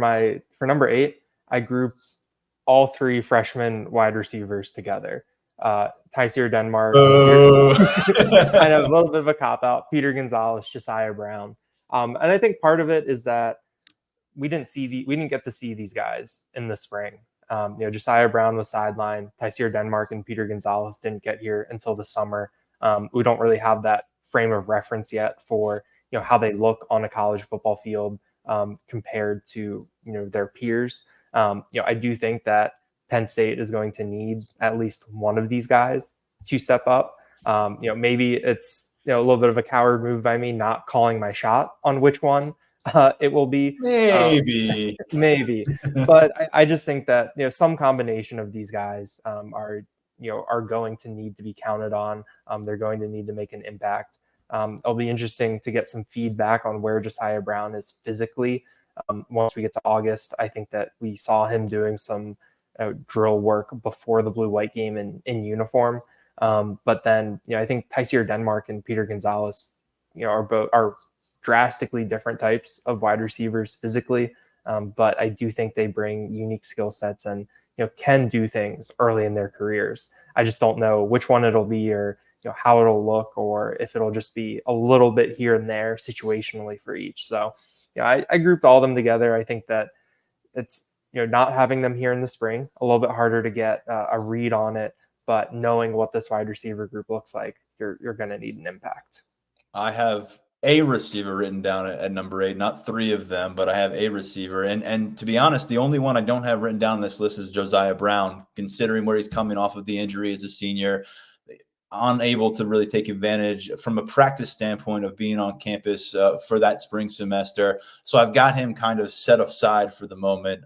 Speaker 3: number 8, I grouped all 3 freshman wide receivers together. Tyseer Denmark, kind of a little bit of a cop-out, Peter Gonzalez, Josiah Brown. And I think part of it is that we didn't get to see these guys in the spring. Josiah Brown was sidelined. Tyseer Denmark and Peter Gonzalez didn't get here until the summer. We don't really have that frame of reference yet for how they look on a college football field compared to their peers. I do think that Penn State is going to need at least one of these guys to step up. Maybe it's a little bit of a coward move by me not calling my shot on which one it will be. Maybe. But I just think that some combination of these guys are going to need to be counted on. They're going to need to make an impact. It'll be interesting to get some feedback on where Josiah Brown is physically. Once we get to August, I think that we saw him doing some drill work before the blue-white game in uniform. But then, I think Tyseer Denmark and Peter Gonzalez, are drastically different types of wide receivers physically. But I do think they bring unique skill sets and, can do things early in their careers. I just don't know which one it'll be or, how it'll look, or if it'll just be a little bit here and there situationally for each. So, I grouped all of them together. I think that it's, not having them here in the spring, a little bit harder to get a read on it, but knowing what this wide receiver group looks like, you're going to need an impact.
Speaker 1: I have a receiver written down at number 8, not 3 of them, but I have a receiver. And to be honest, the only one I don't have written down on this list is Josiah Brown, considering where he's coming off of the injury as a senior, unable to really take advantage from a practice standpoint of being on campus for that spring semester. So I've got him kind of set aside for the moment,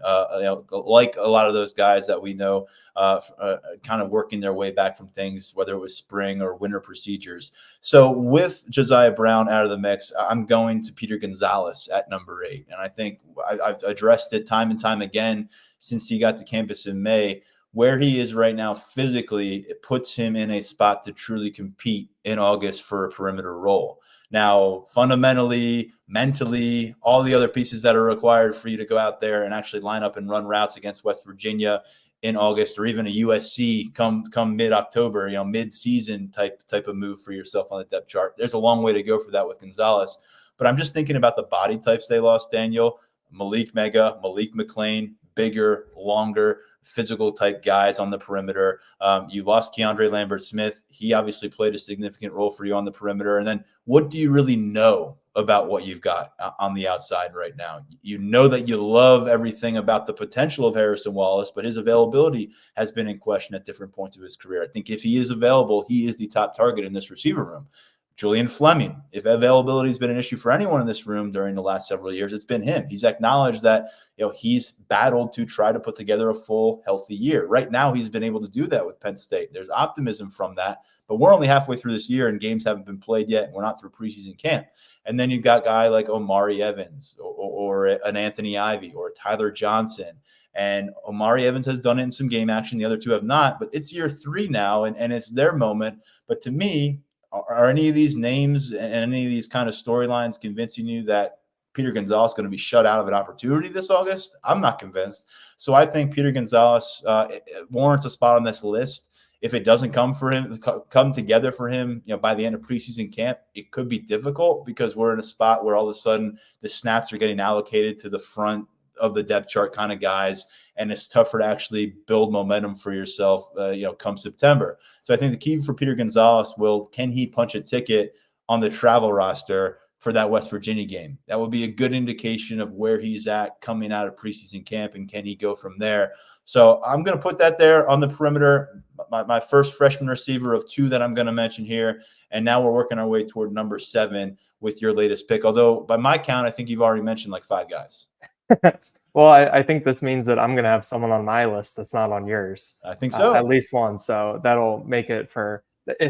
Speaker 1: like a lot of those guys that we know kind of working their way back from things, whether it was spring or winter procedures. So with Josiah Brown out of the mix, I'm going to Peter Gonzalez at number 8. And I think I've addressed it time and time again since he got to campus in May. Where he is right now physically, it puts him in a spot to truly compete in August for a perimeter role. Now, fundamentally, mentally, all the other pieces that are required for you to go out there and actually line up and run routes against West Virginia in August, or even a USC come mid-October, mid-season type of move for yourself on the depth chart. There's a long way to go for that with Gonzalez. But I'm just thinking about the body types they lost, Daniel. Malik Mega, Malik McLean, bigger, longer, physical type guys on the perimeter. You lost Keandre Lambert-Smith. He obviously played a significant role for you on the perimeter. And then what do you really know about what you've got on the outside right now? You know that you love everything about the potential of Harrison Wallace, but his availability has been in question at different points of his career. I think if he is available, he is the top target in this receiver room. Julian Fleming. If availability has been an issue for anyone in this room during the last several years, it's been him. He's acknowledged that, he's battled to try to put together a full, healthy year. Right now, he's been able to do that with Penn State. There's optimism from that, but we're only halfway through this year and games haven't been played yet. We're not through preseason camp. And then you've got a guy like Omari Evans or an Anthony Ivy or Tyler Johnson. And Omari Evans has done it in some game action. The other two have not, but it's year 3 now, and it's their moment. But to me, are any of these names and any of these kind of storylines convincing you that Peter Gonzalez is going to be shut out of an opportunity this August? I'm not convinced. So I think Peter Gonzalez warrants a spot on this list. If it doesn't come together for him, by the end of preseason camp, it could be difficult because we're in a spot where all of a sudden the snaps are getting allocated to the front of the depth chart kind of guys, and it's tougher to actually build momentum for yourself, come September. So I think the key for Peter Gonzalez can he punch a ticket on the travel roster for that West Virginia game? That would be a good indication of where he's at coming out of preseason camp, and can he go from there? So I'm going to put that there on the perimeter, my first freshman receiver of 2 that I'm going to mention here. And now we're working our way toward number 7 with your latest pick. Although by my count, I think you've already mentioned like 5 guys.
Speaker 3: Well, I think this means that I'm going to have someone on my list that's not on yours.
Speaker 1: I think so.
Speaker 3: At least one. So that'll make it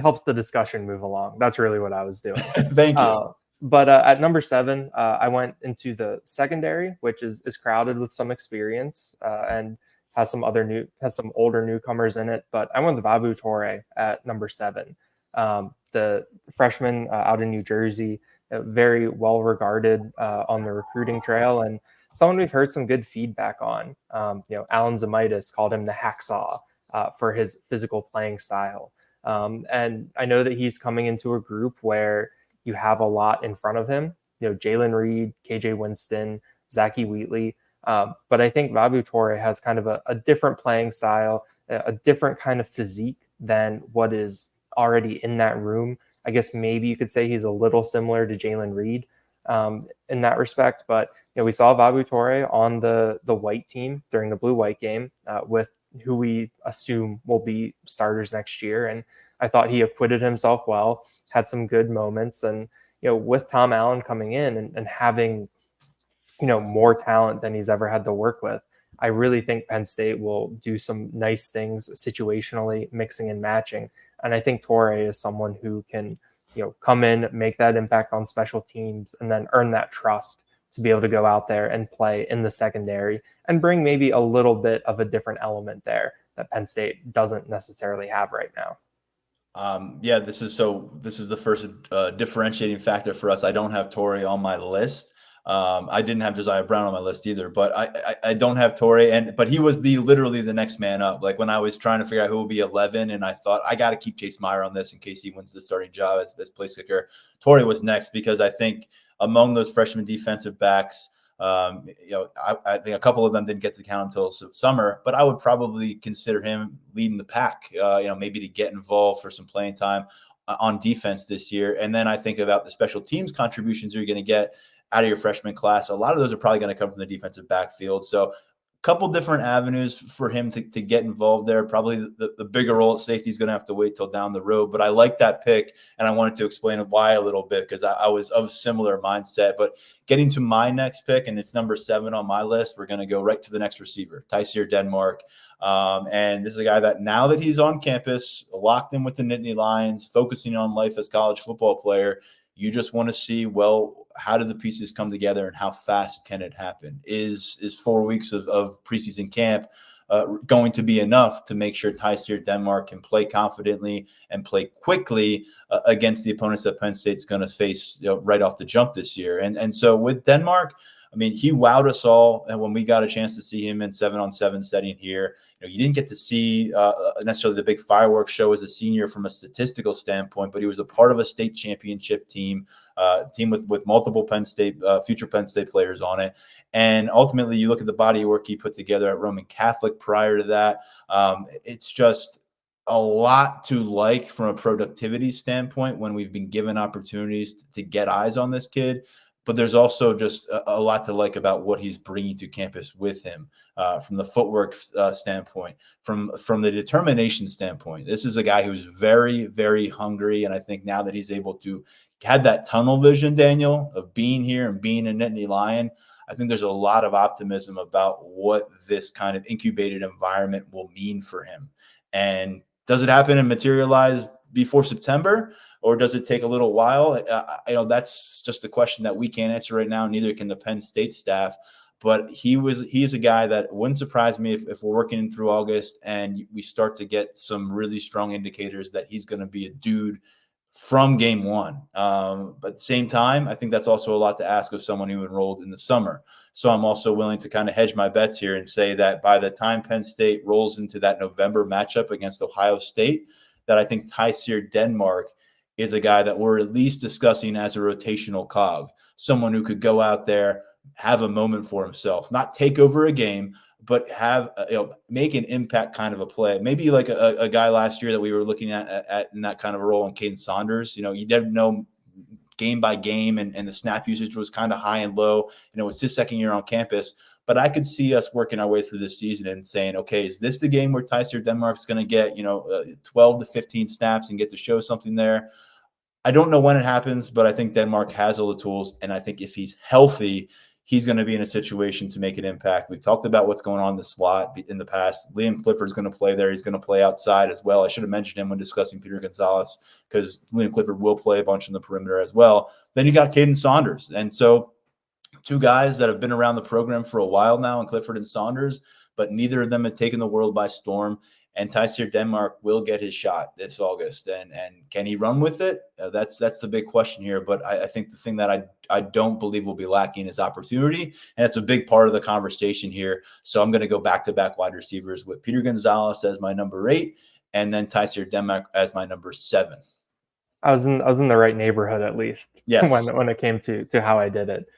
Speaker 3: helps the discussion move along. That's really what I was doing.
Speaker 1: Thank you.
Speaker 3: But at number 7, I went into the secondary, which is crowded with some experience and has some older newcomers in it. But I went with Vabu Toure at number 7. The freshman out in New Jersey, very well regarded on the recruiting trail, and someone we've heard some good feedback on. Alan Zamitis called him the hacksaw for his physical playing style. And I know that he's coming into a group where you have a lot in front of him, Jalen Reed, KJ Winston, Zachy Wheatley. But I think Vabu Toure has kind of a different playing style, a different kind of physique than what is already in that room. I guess maybe you could say he's a little similar to Jalen Reed in that respect. But we saw Vabu Toure on the white team during the blue-white game with who we assume will be starters next year. And I thought he acquitted himself well, had some good moments. And, with Tom Allen coming in and having, more talent than he's ever had to work with, I really think Penn State will do some nice things situationally, mixing and matching. And I think Toure is someone who can, come in, make that impact on special teams, and then earn that trust to be able to go out there and play in the secondary and bring maybe a little bit of a different element there that Penn State doesn't necessarily have right now.
Speaker 1: This is the first differentiating factor for us. I don't have Toure on my list. I didn't have Josiah Brown on my list either, but I don't have Toure, but he was literally the next man up. Like when I was trying to figure out who would be 11, and I thought I got to keep Chase Meyer on this in case he wins the starting job as place kicker. Toure was next because I think among those freshman defensive backs, I think a couple of them didn't get to count until summer, but I would probably consider him leading the pack, maybe to get involved for some playing time on defense this year. And then I think about the special teams contributions you're going to get out of your freshman class. A lot of those are probably going to come from the defensive backfield. So a couple different avenues for him to get involved there. Probably the bigger role at safety is going to have to wait till down the road. But I like that pick, and I wanted to explain why a little bit because I was of similar mindset. But getting to my next pick, and it's number 7 on my list, we're going to go right to the next receiver, Tyseer Denmark. And this is a guy that now that he's on campus, locked in with the Nittany Lions, focusing on life as a college football player, you just want to see, how do the pieces come together and how fast can it happen? Is 4 weeks of preseason camp going to be enough to make sure Tyseer Denmark can play confidently and play quickly against the opponents that Penn State's going to face right off the jump this year? And so with Denmark, I mean, he wowed us all, and when we got a chance to see him in 7-on-7 setting here, you didn't get to see necessarily the big fireworks show as a senior from a statistical standpoint, but he was a part of a state championship team with multiple Penn State, future Penn State players on it. And ultimately, you look at the body of work he put together at Roman Catholic prior to that. It's just a lot to like from a productivity standpoint when we've been given opportunities to get eyes on this kid. but there's also just a lot to like about what he's bringing to campus with him, from the footwork standpoint, from the determination standpoint. This is a guy who's very, very hungry, and I think now that he's able to had that tunnel vision, Daniel, of being here and being a Nittany Lion, I think there's a lot of optimism about what this kind of incubated environment will mean for him. And does it happen and materialize before September, or does it take a little while? That's just a question that we can't answer right now. Neither can the Penn State staff. But he is a guy that wouldn't surprise me if we're working through August and we start to get some really strong indicators that he's going to be a dude from game one. But at the same time, I think that's also a lot to ask of someone who enrolled in the summer. So I'm also willing to kind of hedge my bets here and say that by the time Penn State rolls into that November matchup against Ohio State, that I think Tyseer Denmark is a guy that we're at least discussing as a rotational cog, someone who could go out there, have a moment for himself, not take over a game, but have make an impact kind of a play. Maybe like a guy last year that we were looking at in that kind of a role in Caden Saunders. You didn't know game by game, and the snap usage was kind of high and low. It's his second year on campus. But I could see us working our way through this season and saying, okay, is this the game where Tyseer Denmark's going to get 12 to 15 snaps and get to show something there? I don't know when it happens, but I think Denmark has all the tools, and I think if he's healthy, he's going to be in a situation to make an impact. We've talked about what's going on in the slot in the past. Liam Clifford's going to play there. He's going to play outside as well. I should have mentioned him when discussing Peter Gonzalez, because Liam Clifford will play a bunch in the perimeter as well. Then you got Caden Saunders. And so two guys that have been around the program for a while now, in Clifford and Saunders, but neither of them have taken the world by storm. And Tyseer Denmark will get his shot this August. And can he run with it? That's the big question here. But I think the thing that I don't believe will be lacking is opportunity. And it's a big part of the conversation here. So I'm going to go back-to-back wide receivers with Peter Gonzalez as my number 8 and then Tyseer Denmark as my number 7.
Speaker 3: I was in the right neighborhood, at least.
Speaker 1: Yes.
Speaker 3: when it came to how I did it.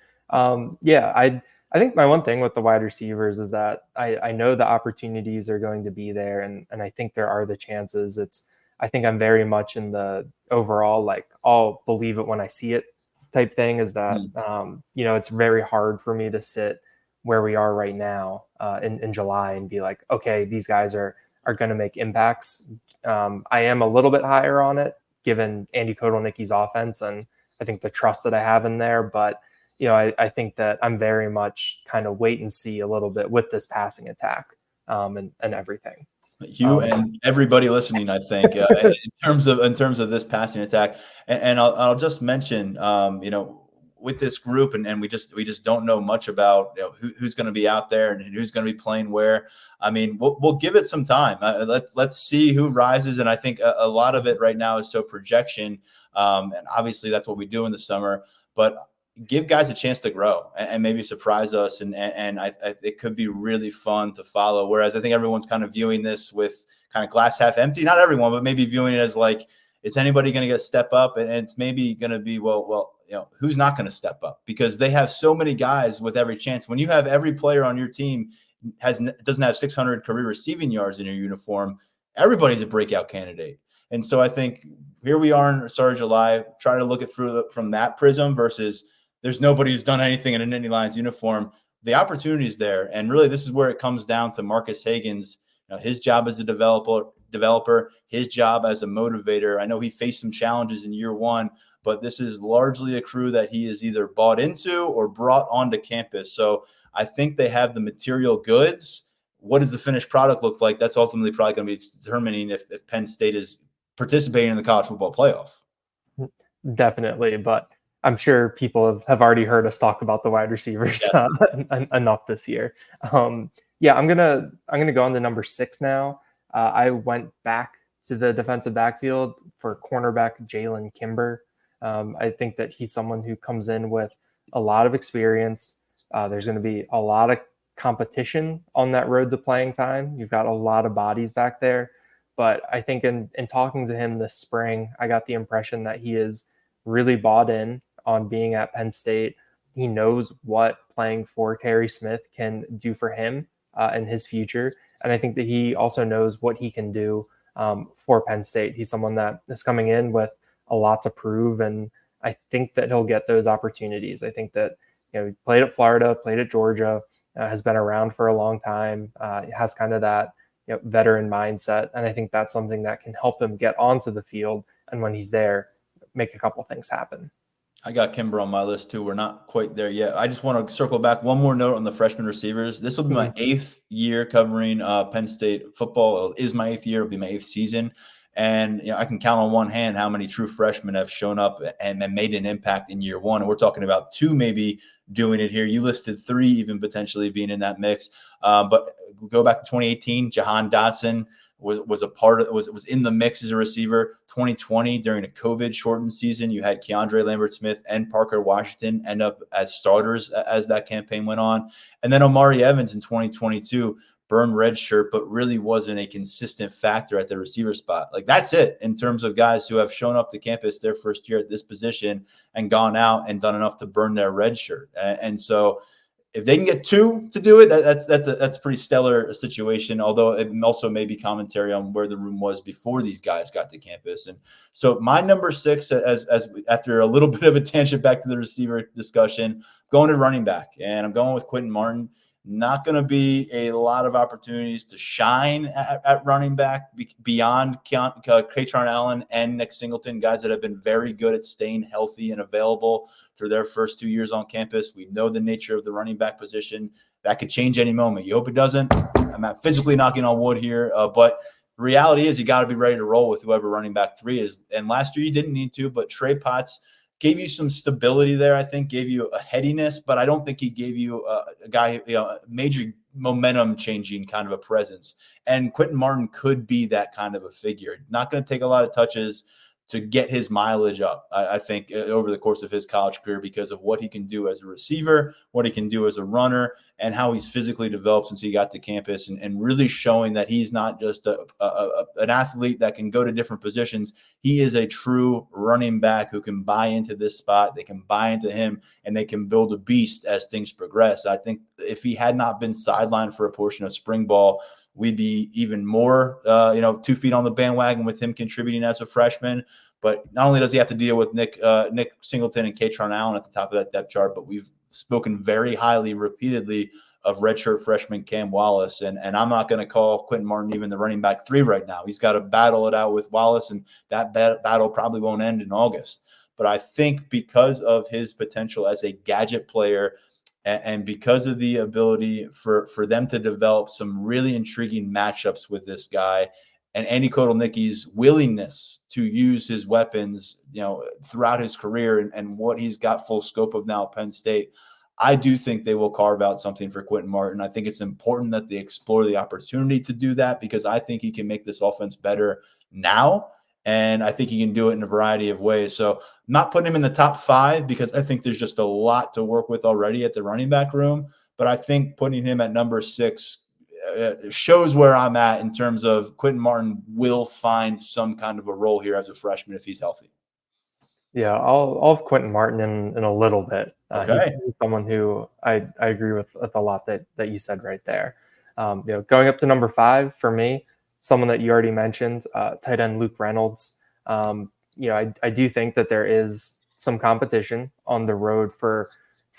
Speaker 3: I think my one thing with the wide receivers is that I know the opportunities are going to be there, and I think there are the chances. I think I'm very much in the overall, like, I'll believe it when I see it type thing, is that, it's very hard for me to sit where we are right now in July and be like, okay, these guys are going to make impacts. I am a little bit higher on it, given Andy Kotelnicki's offense, and I think the trust that I have in there. But I think that I'm very much kind of wait and see a little bit with this passing attack and everything.
Speaker 1: You and everybody listening, I think, in terms of this passing attack, and I'll just mention, with this group, and we just don't know much about who's going to be out there and who's going to be playing where. I mean, we'll give it some time. Let's see who rises, and I think a lot of it right now is so projection, and obviously that's what we do in the summer, but give guys a chance to grow and maybe surprise us. And it could be really fun to follow. Whereas I think everyone's kind of viewing this with kind of glass half empty, not everyone, but maybe viewing it as like, is anybody going to get step up? And it's maybe going to be, who's not going to step up, because they have so many guys with every chance. When you have every player on your team doesn't have 600 career receiving yards in your uniform, everybody's a breakout candidate. And so I think here we are in the start of July, try to look at from that prism versus there's nobody who's done anything in a Nittany Lions uniform. The opportunity is there. And really, this is where it comes down to Marcus Hagan's, his job as a developer, his job as a motivator. I know he faced some challenges in year one, but this is largely a crew that he is either bought into or brought onto campus. So I think they have the material goods. What does the finished product look like? That's ultimately probably going to be determining if Penn State is participating in the college football playoff.
Speaker 3: Definitely, but I'm sure people have already heard us talk about the wide receivers enough this year. I'm gonna go on to number 6 now. I went back to the defensive backfield for cornerback Jalen Kimber. I think that he's someone who comes in with a lot of experience. There's going to be a lot of competition on that road to playing time. You've got a lot of bodies back there, but I think in talking to him this spring, I got the impression that he is really bought in on being at Penn State. He knows what playing for Terry Smith can do for him and his future. And I think that he also knows what he can do for Penn State. He's someone that is coming in with a lot to prove. And I think that he'll get those opportunities. I think that, he played at Florida, played at Georgia, has been around for a long time, has kind of that veteran mindset. And I think that's something that can help him get onto the field. And when he's there, make a couple things happen.
Speaker 1: I got Kimber on my list too. We're not quite there yet. I just want to circle back. One more note on the freshman receivers. This will be my 8th year covering Penn State football. It is my 8th year. It'll be my 8th season. And I can count on one hand how many true freshmen have shown up and made an impact in year one. And we're talking about 2 maybe doing it here. You listed 3 even potentially being in that mix. But go back to 2018, Jahan Dotson was a part of was in the mix as a receiver. 2020, during a COVID shortened season, you had Keandre Lambert-Smith and Parker Washington end up as starters as that campaign went on. And then Omari Evans in 2022 burned red shirt, but really wasn't a consistent factor at the receiver spot. Like, that's it in terms of guys who have shown up to campus their first year at this position and gone out and done enough to burn their red shirt. And so if they can get 2 to do it, that's a pretty stellar situation, although it also may be commentary on where the room was before these guys got to campus. And so my number 6, as after a little bit of a tangent back to the receiver discussion, going to running back, and I'm going with Quentin Martin. Not going to be a lot of opportunities to shine at running back beyond Kaytron Allen and Nick Singleton, guys that have been very good at staying healthy and available through their first 2 years on campus. We know the nature of the running back position. That could change any moment. You hope it doesn't. I'm not physically knocking on wood here, but the reality is you got to be ready to roll with whoever running back 3 is. And last year you didn't need to, but Trey Potts gave you some stability there, I think, gave you a headiness, but I don't think he gave you a guy, major momentum-changing kind of a presence. And Quentin Martin could be that kind of a figure. Not going to take a lot of touches to get his mileage up, I think, over the course of his college career because of what he can do as a receiver, what he can do as a runner, and how he's physically developed since he got to campus, and really showing that he's not just an athlete that can go to different positions. He is a true running back who can buy into this spot. They can buy into him, and they can build a beast as things progress. I think if he had not been sidelined for a portion of spring ball, we'd be even more, 2 feet on the bandwagon with him contributing as a freshman. But not only does he have to deal with Nick Singleton and Kaytron Allen at the top of that depth chart, but we've spoken very highly repeatedly of redshirt freshman Cam Wallace. And I'm not going to call Quentin Martin even the running back 3 right now. He's got to battle it out with Wallace, and that battle probably won't end in August. But I think because of his potential as a gadget player, and because of the ability for them to develop some really intriguing matchups with this guy, and Andy Kotelnicki's willingness to use his weapons, throughout his career and what he's got full scope of now at Penn State, I do think they will carve out something for Quentin Martin. I think it's important that they explore the opportunity to do that because I think he can make this offense better now. And I think he can do it in a variety of ways. So I'm not putting him in the top 5 because I think there's just a lot to work with already at the running back room. But I think putting him at number 6 shows where I'm at in terms of Quentin Martin will find some kind of a role here as a freshman if he's healthy.
Speaker 3: Yeah, I'll have Quentin Martin in a little bit.
Speaker 1: Okay.
Speaker 3: He's someone who I agree with a lot that you said right there. Going up to number 5 for me, someone that you already mentioned, tight end Luke Reynolds. I do think that there is some competition on the road for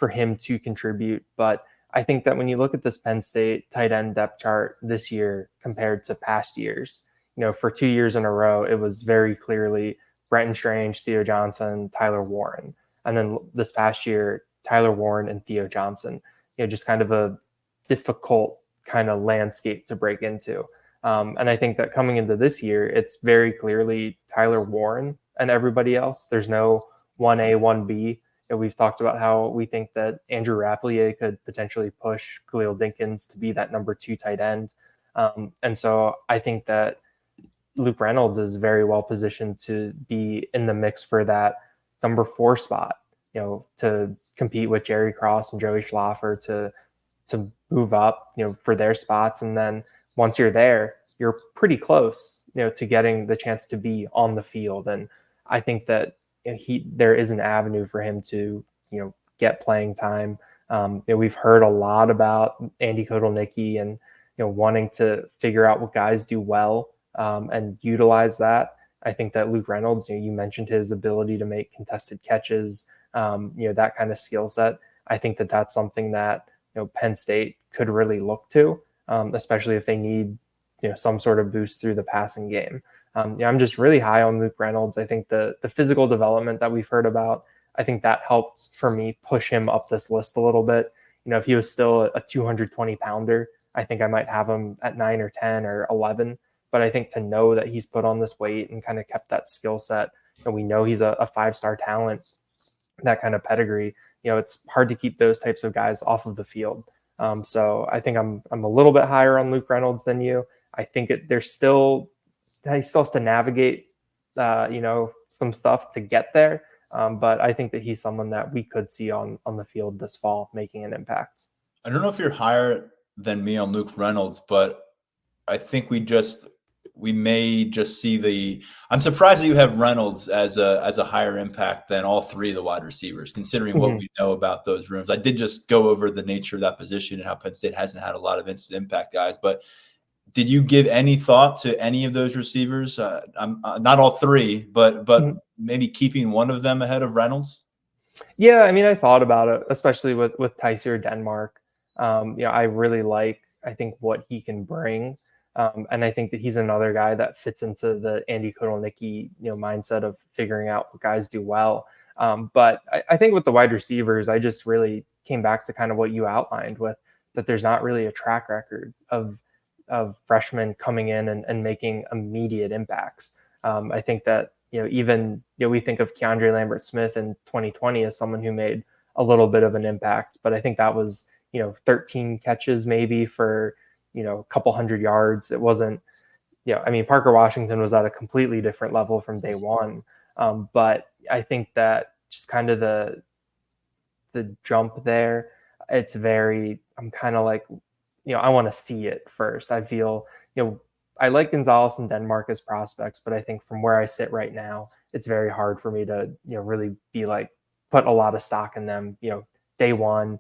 Speaker 3: him to contribute, but I think that when you look at this Penn State tight end depth chart this year compared to past years, for 2 years in a row, it was very clearly Brenton Strange, Theo Johnson, Tyler Warren. And then this past year, Tyler Warren and Theo Johnson, just kind of a difficult kind of landscape to break into. And I think that coming into this year, it's very clearly Tyler Warren and everybody else. There's no 1A, 1B. We've talked about how we think that Andrew Rapplier could potentially push Khalil Dinkins to be that number 2 tight end. And so I think that Luke Reynolds is very well positioned to be in the mix for that number 4 spot, to compete with Jerry Cross and Joey Schlaffer to move up, for their spots. And then once you're there, you're pretty close, to getting the chance to be on the field. And I think that there is an avenue for him to, get playing time. We've heard a lot about Andy Kotelnicki and, wanting to figure out what guys do well and utilize that. I think that Luke Reynolds, you mentioned his ability to make contested catches, that kind of skill set. I think that that's something that, Penn State could really look to, especially if they need, some sort of boost through the passing game. I'm just really high on Luke Reynolds. I think the physical development that we've heard about, I think that helped for me push him up this list a little bit. If he was still a 220 pounder, I think I might have him at 9 or 10 or 11. But I think to know that he's put on this weight and kind of kept that skill set, and we know he's a 5-star talent, that kind of pedigree, it's hard to keep those types of guys off of the field. So I think I'm a little bit higher on Luke Reynolds than you. I think he still has to navigate, some stuff to get there. But I think that he's someone that we could see on the field this fall making an impact.
Speaker 1: I don't know if you're higher than me on Luke Reynolds, but I think we may just see I'm surprised that you have Reynolds as a higher impact than all three of the wide receivers, considering what we know about those rooms. I did just go over the nature of that position and how Penn State hasn't had a lot of instant impact guys, but did you give any thought to any of those receivers? I'm not all three, but maybe keeping one of them ahead of Reynolds?
Speaker 3: Yeah, I mean, I thought about it, especially with Tysier Denmark. I really I think what he can bring. And I think that he's another guy that fits into the Andy Kotelnicki, mindset of figuring out what guys do well. But I think with the wide receivers, I just really came back to kind of what you outlined with that there's not really a track record of freshmen coming in and making immediate impacts. I think that, even, we think of Keandre Lambert-Smith in 2020 as someone who made a little bit of an impact, but I think that was, 13 catches maybe for, a couple hundred yards. It wasn't, Parker Washington was at a completely different level from day one. But I think that just kind of the jump there, I'm kind of like, I want to see it first. I feel, I like Gonzalez and Denmark as prospects, but I think from where I sit right now, it's very hard for me to, really be like, put a lot of stock in them, day one,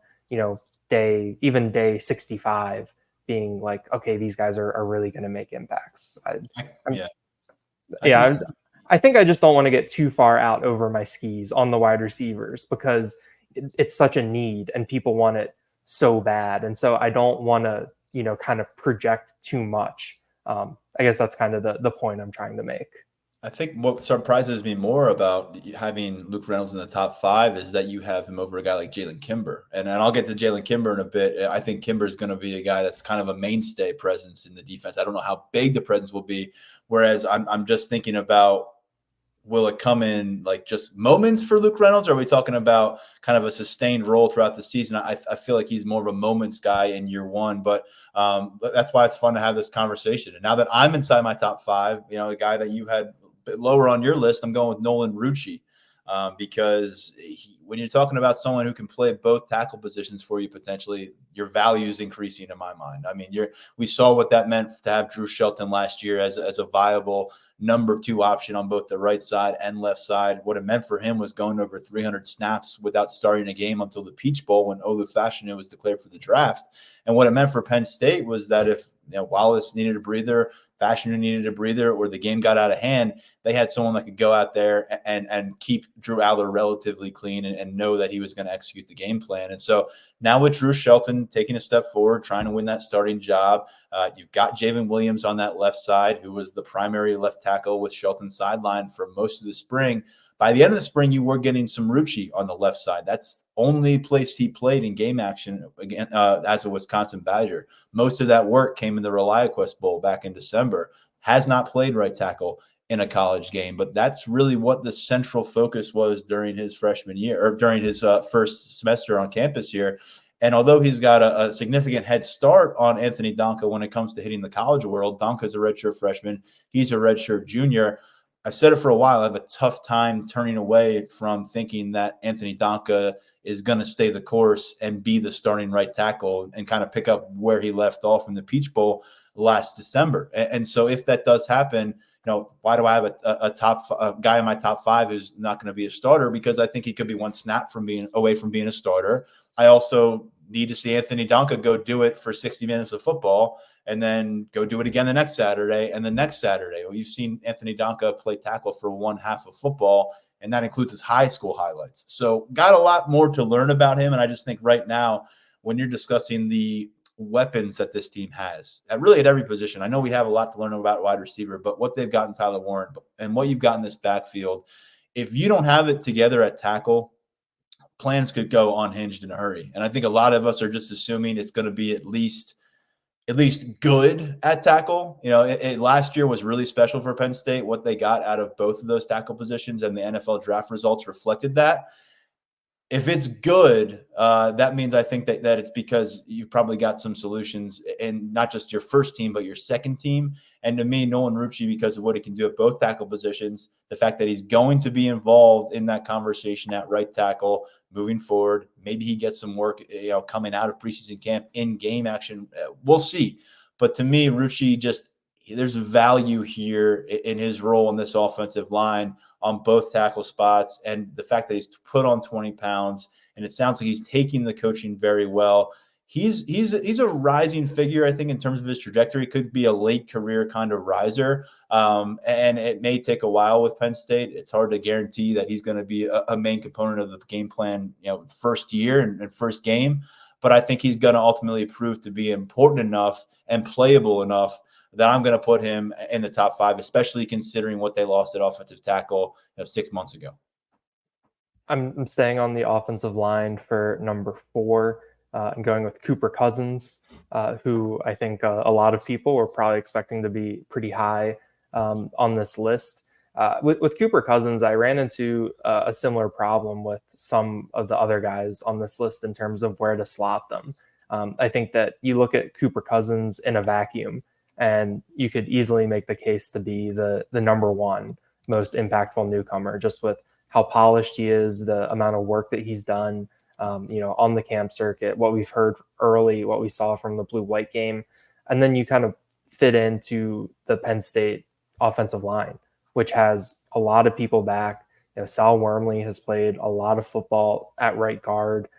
Speaker 3: day 65 being like, okay, these guys are really going to make impacts. I think I just don't want to get too far out over my skis on the wide receivers because it's such a need and people want it so bad. And so I don't want to, kind of project too much. I guess that's kind of the point I'm trying to make.
Speaker 1: I think what surprises me more about having Luke Reynolds in the top 5 is that you have him over a guy like Jalen Kimber. And I'll get to Jalen Kimber in a bit. I think Kimber is going to be a guy that's kind of a mainstay presence in the defense. I don't know how big the presence will be. Whereas I'm just thinking about, will it come in like just moments for Luke Reynolds? Or are we talking about kind of a sustained role throughout the season? I feel like he's more of a moments guy in year one, but that's why it's fun to have this conversation. And now that I'm inside my top 5, the guy that you had lower on your list, I'm going with Nolan Rucci because when you're talking about someone who can play both tackle positions for you, potentially your value is increasing in my mind. I mean, we saw what that meant to have Drew Shelton last year as a viable number 2 option on both the right side and left side. What it meant for him was going over 300 snaps without starting a game until the Peach Bowl when Olu Fashanu was declared for the draft. And what it meant for Penn State was that if Wallace needed a breather, Fashanu needed a breather, or the game got out of hand, they had someone that could go out there and keep Drew Aller relatively clean and know that he was going to execute the game plan. And so now with Drew Shelton taking a step forward, trying to win that starting job, you've got Javen Williams on that left side, who was the primary left tackle with Shelton sideline for most of the spring. By the end of the spring, you were getting some Rucci on the left side. That's the only place he played in game action again as a Wisconsin Badger. Most of that work came in the ReliaQuest Bowl back in December. Has not played right tackle in a college game, but that's really what the central focus was during his freshman year or during his first semester on campus here. And although he's got a significant head start on Anthony Donka when it comes to hitting the college world, Donka's a redshirt freshman. He's a redshirt junior. I've said it for a while. I have a tough time turning away from thinking that Anthony Donka is going to stay the course and be the starting right tackle and kind of pick up where he left off in the Peach Bowl last December. And so if that does happen, why do I have a guy in my top 5 who's not going to be a starter? Because I think he could be one snap from being away from being a starter. I also need to see Anthony Donka go do it for 60 minutes of football and then go do it again the next Saturday and the next Saturday. Well, you've seen Anthony Donka play tackle for one half of football, and that includes his high school highlights. So got a lot more to learn about him. And I just think right now, when you're discussing the weapons that this team has, at every position, I know we have a lot to learn about wide receiver, but what they've gotten Tyler Warren and what you've got in this backfield, if you don't have it together at tackle, plans could go unhinged in a hurry. And I think a lot of us are just assuming it's going to be at least good at tackle. Last year was really special for Penn State, what they got out of both of those tackle positions, and the NFL draft results reflected that. If it's good, that means I think that it's because you've probably got some solutions in not just your first team, but your second team. And to me, Nolan Rucci, because of what he can do at both tackle positions, the fact that he's going to be involved in that conversation at right tackle moving forward, maybe he gets some work, coming out of preseason camp in game action. We'll see. But to me, Rucci, there's value here in his role in this offensive line on both tackle spots, and the fact that he's put on 20 pounds, and it sounds like he's taking the coaching very well. He's a rising figure, I think, in terms of his trajectory. Could be a late career kind of riser, and it may take a while with Penn State. It's hard to guarantee that he's going to be a main component of the game plan, first year and first game. But I think he's going to ultimately prove to be important enough and playable enough that I'm going to put him in the top 5, especially considering what they lost at offensive tackle 6 months ago.
Speaker 3: I'm staying on the offensive line for number 4. I'm going with Cooper Cousins, who I think a lot of people were probably expecting to be pretty high on this list. With Cooper Cousins, I ran into a similar problem with some of the other guys on this list in terms of where to slot them. I think that you look at Cooper Cousins in a vacuum, and you could easily make the case to be the number 1 most impactful newcomer, just with how polished he is, the amount of work that he's done, on the camp circuit, what we've heard early, what we saw from the blue-white game. And then you kind of fit into the Penn State offensive line, which has a lot of people back. Sal Wormley has played a lot of football at right guard.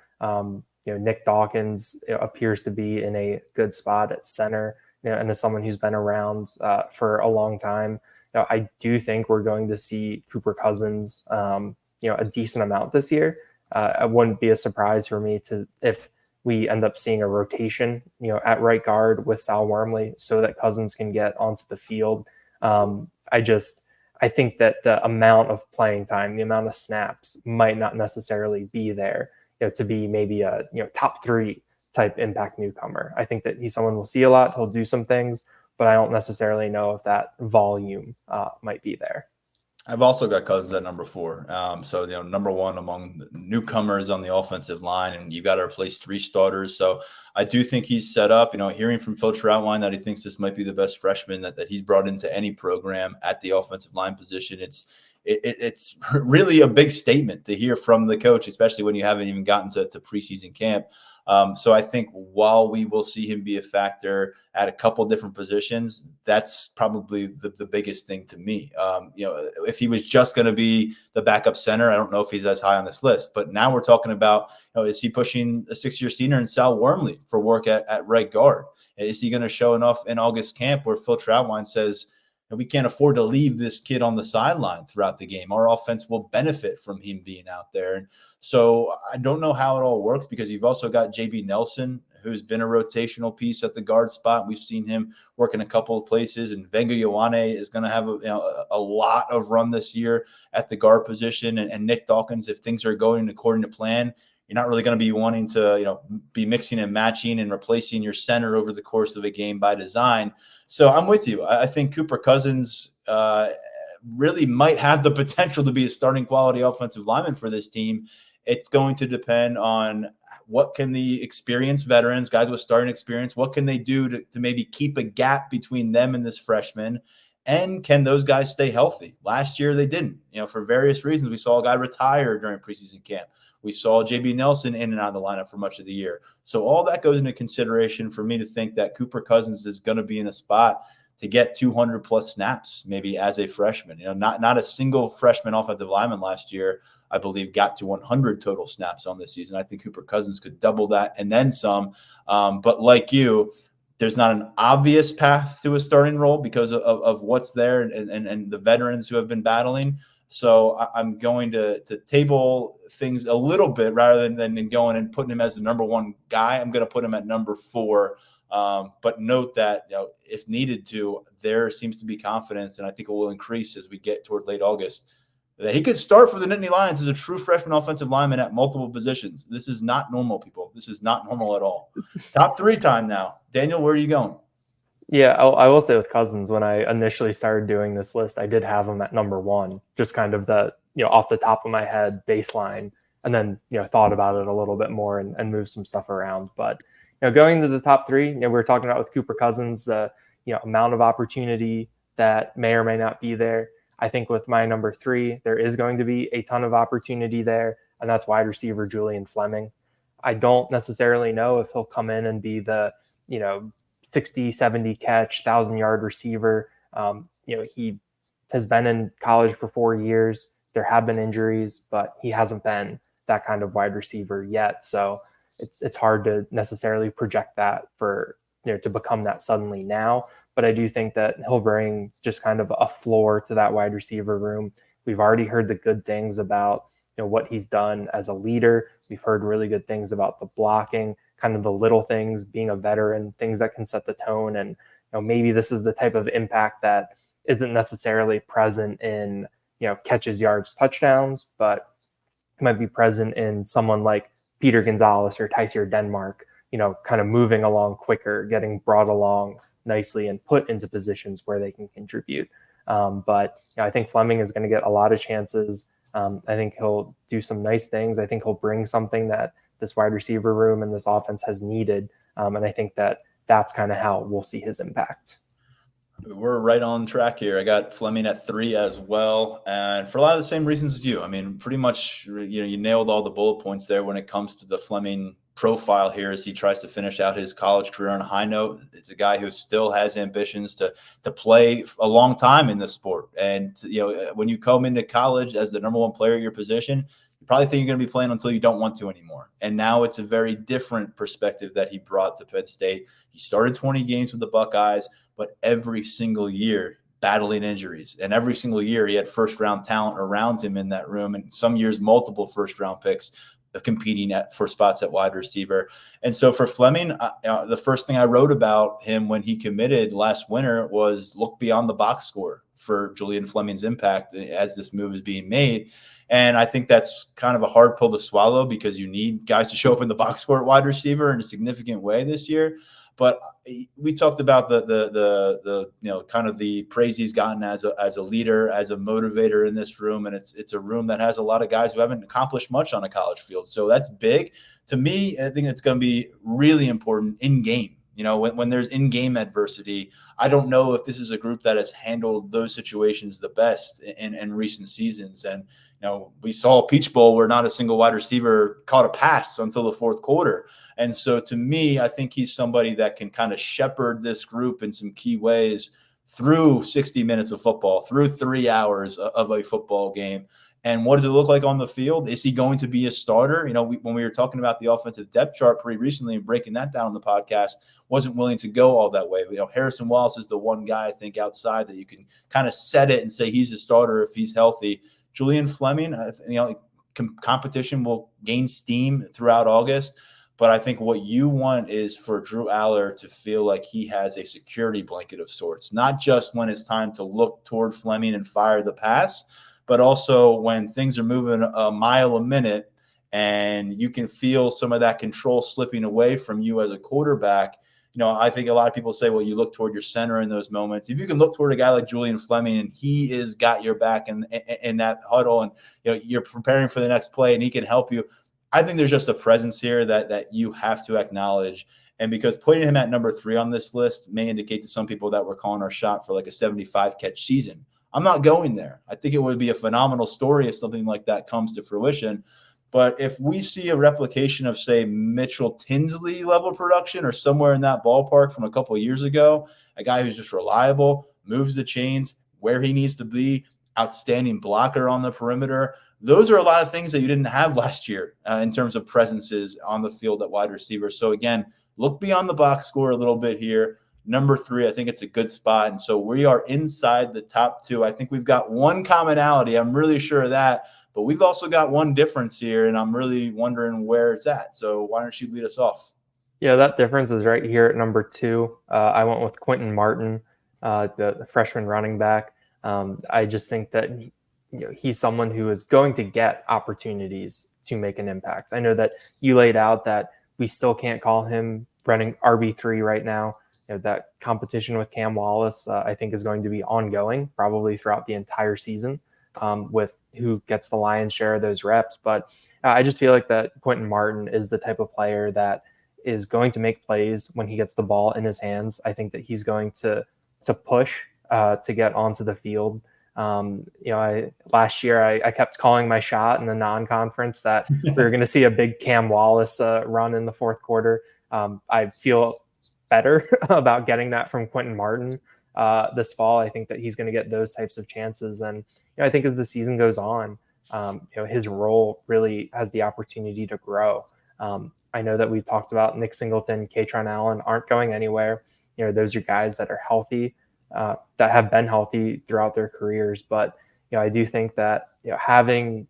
Speaker 3: Nick Dawkins appears to be in a good spot at center. And as someone who's been around for a long time, I do think we're going to see Cooper Cousins, a decent amount this year. It wouldn't be a surprise for me if we end up seeing a rotation, at right guard with Sal Wormley, so that Cousins can get onto the field. I think that the amount of playing time, the amount of snaps, might not necessarily be there, to be maybe a top 3 type impact newcomer. I think that he's someone we'll see a lot. He'll do some things, but I don't necessarily know if that volume might be there.
Speaker 1: I've also got Cousins at number 4. So, number 1 among the newcomers on the offensive line, and you got to replace 3 starters. So I do think he's set up, hearing from Phil Troutwine that he thinks this might be the best freshman that he's brought into any program at the offensive line position. It's really a big statement to hear from the coach, especially when you haven't even gotten to preseason camp. So I think while we will see him be a factor at a couple different positions, that's probably the biggest thing to me. If he was just going to be the backup center, I don't know if he's as high on this list. But now we're talking about, is he pushing a 6-year senior in Sal Wormley for work at right guard? Is he going to show enough in August camp where Phil Troutwine says, we can't afford to leave this kid on the sideline throughout the game. Our offense will benefit from him being out there. And so I don't know how it all works, because you've also got JB Nelson, who's been a rotational piece at the guard spot. We've seen him work in a couple of places, and Venga Ioane is going to have a lot of run this year at the guard position. And Nick Dawkins, if things are going according to plan, you're not really going to be wanting to, be mixing and matching and replacing your center over the course of a game by design. So I'm with you. I think Cooper Cousins really might have the potential to be a starting quality offensive lineman for this team. It's going to depend on what can the experienced veterans, guys with starting experience, what can they do to maybe keep a gap between them and this freshman? And can those guys stay healthy? Last year, they didn't, for various reasons. We saw a guy retire during preseason camp. We saw JB Nelson in and out of the lineup for much of the year. So all that goes into consideration for me to think that Cooper Cousins is going to be in a spot to get 200 plus snaps, maybe as a freshman. Not a single freshman offensive lineman last year I believe, got to 100 total snaps on this season. I think Cooper Cousins could double that and then some. But like you, there's not an obvious path to a starting role because of what's there and the veterans who have been battling. So I'm going to table things a little bit rather than going and putting him as the number one guy. I'm going to put him at number 4. But note that, if needed to, there seems to be confidence, and I think it will increase as we get toward late August, that he could start for the Nittany Lions as a true freshman offensive lineman at multiple positions. This is not normal, people. This is not normal at all. Top 3 time now. Daniel, where are you going?
Speaker 3: Yeah, I will say with Cousins, when I initially started doing this list, I did have him at number 1, just kind of the, off the top of my head baseline, and then, thought about it a little bit more and moved some stuff around. But, going into the top 3, we were talking about with Cooper Cousins, the, amount of opportunity that may or may not be there. I think with my number 3, there is going to be a ton of opportunity there, and that's wide receiver Julian Fleming. I don't necessarily know if he'll come in and be the, 60, 70 catch, 1,000-yard receiver. He has been in college for 4 years. There have been injuries, but he hasn't been that kind of wide receiver yet. So it's hard to necessarily project that for, to become that suddenly now. But I do think that he'll bring just kind of a floor to that wide receiver room. We've already heard the good things about, what he's done as a leader. We've heard really good things about the blocking, kind of the little things, being a veteran, things that can set the tone. And maybe this is the type of impact that isn't necessarily present in catches, yards, touchdowns, but might be present in someone like Peter Gonzalez or Tysier Denmark, kind of moving along quicker, getting brought along nicely and put into positions where they can contribute. But I think Fleming is going to get a lot of chances. I think he'll do some nice things. I think he'll bring something that this wide receiver room and this offense has needed. And I think that that's kind of how we'll see his impact.
Speaker 1: We're right on track here. I got Fleming at 3 as well. And for a lot of the same reasons as you. I mean, pretty much, you nailed all the bullet points there when it comes to the Fleming profile here as he tries to finish out his college career on a high note. It's a guy who still has ambitions to play a long time in the sport. And, when you come into college as the number 1 player at your position, you probably think you're going to be playing until you don't want to anymore. And now it's a very different perspective that he brought to Penn State. He started 20 games with the Buckeyes, but every single year battling injuries. And every single year he had first-round talent around him in that room, and some years multiple first-round picks competing for spots at wide receiver. And so for Fleming, the first thing I wrote about him when he committed last winter was look beyond the box score for Julian Fleming's impact as this move is being made. And I think that's kind of a hard pill to swallow because you need guys to show up in the box score at wide receiver in a significant way this year. But we talked about the kind of the praise he's gotten as a leader, as a motivator in this room, and it's a room that has a lot of guys who haven't accomplished much on a college field. So that's big to me. I think it's going to be really important in game. When there's in-game adversity, I don't know if this is a group that has handled those situations the best in recent seasons. And we saw a Peach Bowl where not a single wide receiver caught a pass until the fourth quarter. And so to me, I think he's somebody that can kind of shepherd this group in some key ways through 60 minutes of football, through 3 hours of a football game. And what does it look like on the field? Is he going to be a starter? When we were talking about the offensive depth chart pretty recently and breaking that down in the podcast, wasn't willing to go all that way. Harrison Wallace is the one guy I think outside that you can kind of set it and say he's a starter if he's healthy. Julian Fleming, competition will gain steam throughout August. But I think what you want is for Drew Aller to feel like he has a security blanket of sorts, not just when it's time to look toward Fleming and fire the pass, but also when things are moving a mile a minute and you can feel some of that control slipping away from you as a quarterback. I think a lot of people say, well, you look toward your center in those moments. If you can look toward a guy like Julian Fleming and he is got your back in that huddle and you're preparing for the next play and he can help you, I think there's just a presence here that you have to acknowledge. And because putting him at number 3 on this list may indicate to some people that we're calling our shot for like a 75 catch season. I'm not going there. I think it would be a phenomenal story if something like that comes to fruition. But if we see a replication of, say, Mitchell Tinsley level production or somewhere in that ballpark from a couple of years ago, a guy who's just reliable, moves the chains where he needs to be, outstanding blocker on the perimeter, those are a lot of things that you didn't have last year in terms of presences on the field at wide receiver. So again, look beyond the box score a little bit here. Number 3, I think it's a good spot. And so we are inside the top 2. I think we've got one commonality. I'm really sure of that. But we've also got one difference here, and I'm really wondering where it's at. So why don't you lead us off?
Speaker 3: Yeah, that difference is right here at number 2. I went with Quentin Martin, the freshman running back. I just think that he's someone who is going to get opportunities to make an impact. I know that you laid out that we still can't call him running RB3 right now. That competition with Cam Wallace, I think, is going to be ongoing probably throughout the entire season with who gets the lion's share of those reps. But I just feel like that Quentin Martin is the type of player that is going to make plays when he gets the ball in his hands. I think that he's going to push to get onto the field. Last year I kept calling my shot in the non-conference that we were going to see a big Cam Wallace run in the fourth quarter. I feel better about getting that from Quentin Martin this fall. I think that he's going to get those types of chances. And I think as the season goes on, his role really has the opportunity to grow. I know that we've talked about Nick Singleton, Katron Allen aren't going anywhere. Those are guys that are healthy, that have been healthy throughout their careers. But, I do think that, having,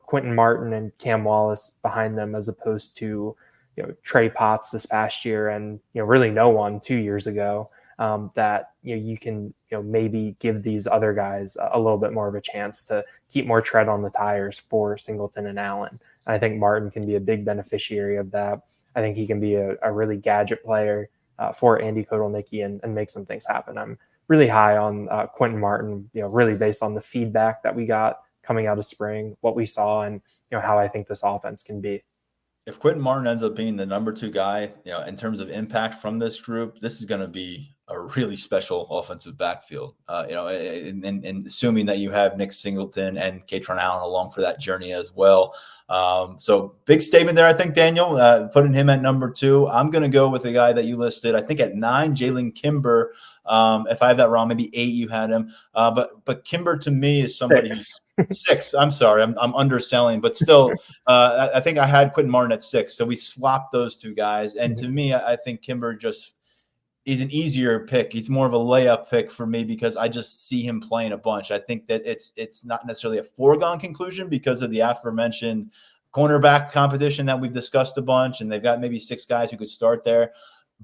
Speaker 3: Quentin Martin and Cam Wallace behind them, as opposed to, Trey Potts this past year and, really no one 2 years ago, that, you can, maybe give these other guys a little bit more of a chance to keep more tread on the tires for Singleton and Allen. I think Martin can be a big beneficiary of that. I think he can be a really gadget player for Andy Kotelnicki and make some things happen. I'm really high on Quentin Martin, really based on the feedback that we got coming out of spring, what we saw, and how I think this offense can be.
Speaker 1: If Quentin Martin ends up being the number 2 guy, in terms of impact from this group, this is going to be a really special offensive backfield. And assuming that you have Nick Singleton and Katron Allen along for that journey as well. So big statement there, I think, Daniel, putting him at number 2. I'm going to go with the guy that you listed, I think at 9, Jalen Kimber. If I have that wrong, maybe 8 you had him. But Kimber to me is somebody who's 6. I'm sorry, I'm underselling, but still, I think I had Quentin Martin at 6. So we swapped those 2 guys. And to me, I think Kimber just is an easier pick. He's more of a layup pick for me because I just see him playing a bunch. I think that it's not necessarily a foregone conclusion because of the aforementioned cornerback competition that we've discussed a bunch, and they've got maybe 6 guys who could start there.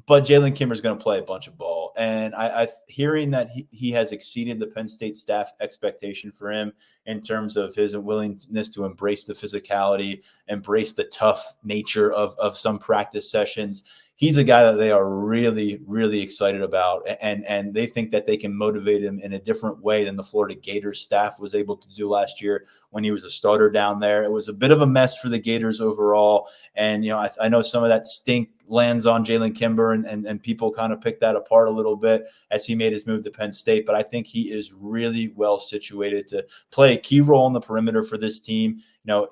Speaker 1: But Jalen Kimber is going to play a bunch of ball. And I hearing that he has exceeded the Penn State staff expectation for him in terms of his willingness to embrace the physicality, embrace the tough nature of some practice sessions. He's a guy that they are really, really excited about. And they think that they can motivate him in a different way than the Florida Gators staff was able to do last year when he was a starter down there. It was a bit of a mess for the Gators overall. And, I know some of that stink lands on Jalen Kimber and people kind of pick that apart a little bit as he made his move to Penn State. But I think he is really well situated to play a key role in the perimeter for this team.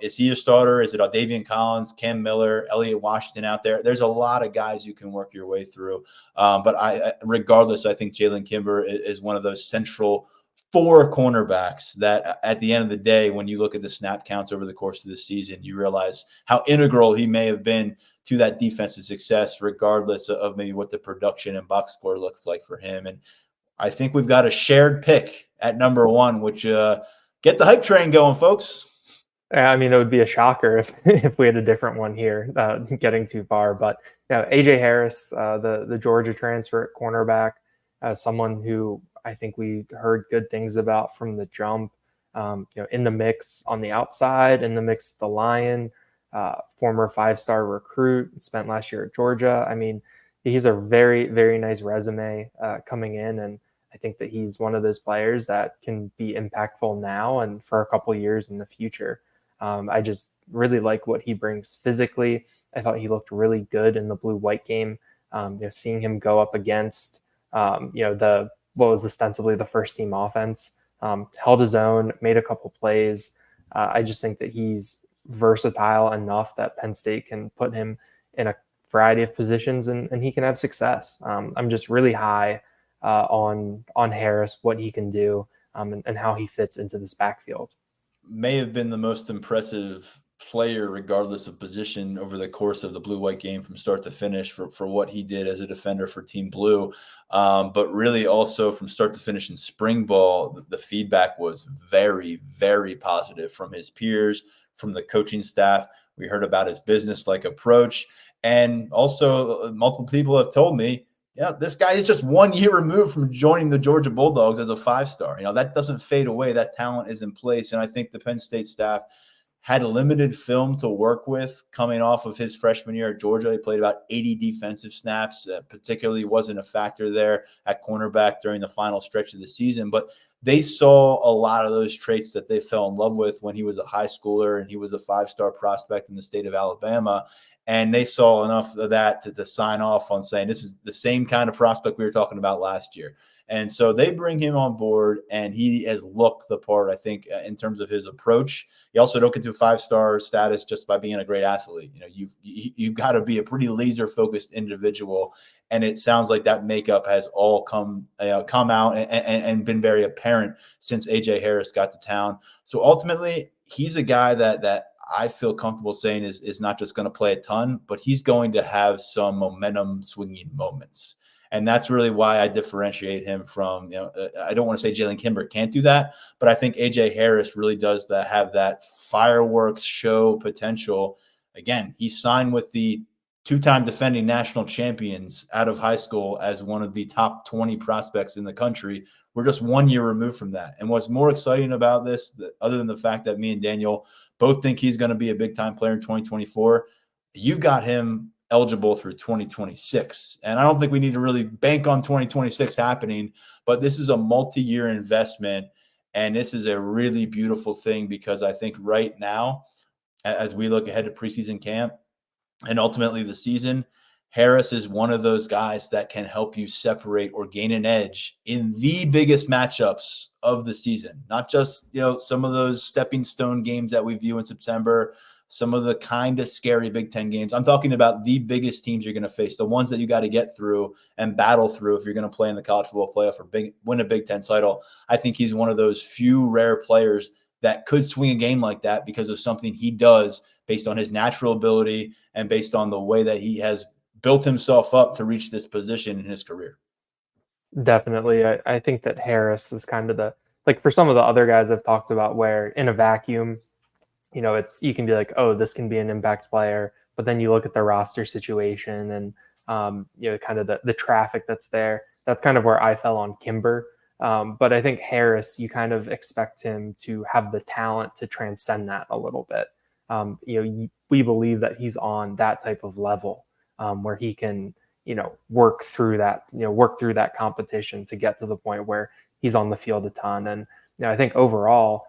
Speaker 1: Is he a starter? Is it Davian Collins, Cam Miller, Elliott Washington out there? There's a lot of guys you can work your way through. But regardless, I think Jalen Kimber is one of those central 4 cornerbacks that at the end of the day, when you look at the snap counts over the course of the season, you realize how integral he may have been to that defensive success, regardless of maybe what the production and box score looks like for him. And I think we've got a shared pick at number 1, which get the hype train going, folks.
Speaker 3: I mean, it would be a shocker if we had a different one here, getting too far. But AJ Harris, the Georgia transfer at cornerback, someone who I think we heard good things about from the jump. In the mix on the outside, in the mix the Lion, former 5-star recruit, spent last year at Georgia. I mean, he's a very, very nice resume coming in, and I think that he's one of those players that can be impactful now and for a couple of years in the future. I just really like what he brings physically. I thought he looked really good in the blue-white game. Seeing him go up against, what was ostensibly the first-team offense, held his own, made a couple plays. I just think that he's versatile enough that Penn State can put him in a variety of positions and he can have success. I'm just really high on Harris, what he can do, and how he fits into this backfield.
Speaker 1: may have been the most impressive player, regardless of position, over the course of the blue-white game from start to finish for what he did as a defender for Team Blue. But really also from start to finish in spring ball, the feedback was very, very positive from his peers, from the coaching staff. We heard about his business-like approach. And also multiple people have told me, yeah, this guy is just 1 year removed from joining the Georgia Bulldogs as a 5-star. That doesn't fade away. That talent is in place. And I think the Penn State staff had a limited film to work with coming off of his freshman year at Georgia. He played about 80 defensive snaps, particularly wasn't a factor there at cornerback during the final stretch of the season. But they saw a lot of those traits that they fell in love with when he was a high schooler and he was a 5-star prospect in the state of Alabama. And they saw enough of that to sign off on saying this is the same kind of prospect we were talking about last year. And so they bring him on board, and he has looked the part, I think, in terms of his approach. You also don't get to a 5-star status just by being a great athlete. You've got to be a pretty laser-focused individual, and it sounds like that makeup has all come out and been very apparent since A.J. Harris got to town. So ultimately, he's a guy that I feel comfortable saying is not just going to play a ton, but he's going to have some momentum swinging moments. And that's really why I differentiate him from, I don't want to say Jalen Kimber can't do that, but I think A.J. Harris really does have that fireworks show potential. Again, he signed with the 2-time defending national champions out of high school as one of the top 20 prospects in the country. We're just 1 year removed from that. And what's more exciting about this, other than the fact that me and Daniel both think he's going to be a big-time player in 2024, you've got him eligible through 2026. And I don't think we need to really bank on 2026 happening, but this is a multi-year investment, and this is a really beautiful thing because I think right now, as we look ahead to preseason camp and ultimately the season, Harris is one of those guys that can help you separate or gain an edge in the biggest matchups of the season, not just, some of those stepping stone games that we view in September, some of the kind of scary Big Ten games. I'm talking about the biggest teams you're going to face, the ones that you got to get through and battle through if you're going to play in the college football playoff or win a Big Ten title. I think he's one of those few rare players that could swing a game like that because of something he does based on his natural ability and based on the way that he has built himself up to reach this position in his career.
Speaker 3: Definitely. I think that Harris is kind of for some of the other guys I've talked about where in a vacuum, you can be like, oh, this can be an impact player, but then you look at the roster situation and, kind of the traffic that's there. That's kind of where I fell on Kimber. But I think Harris, you kind of expect him to have the talent to transcend that a little bit. We believe that he's on that type of level where he can, work through that competition to get to the point where he's on the field a ton. And, I think overall,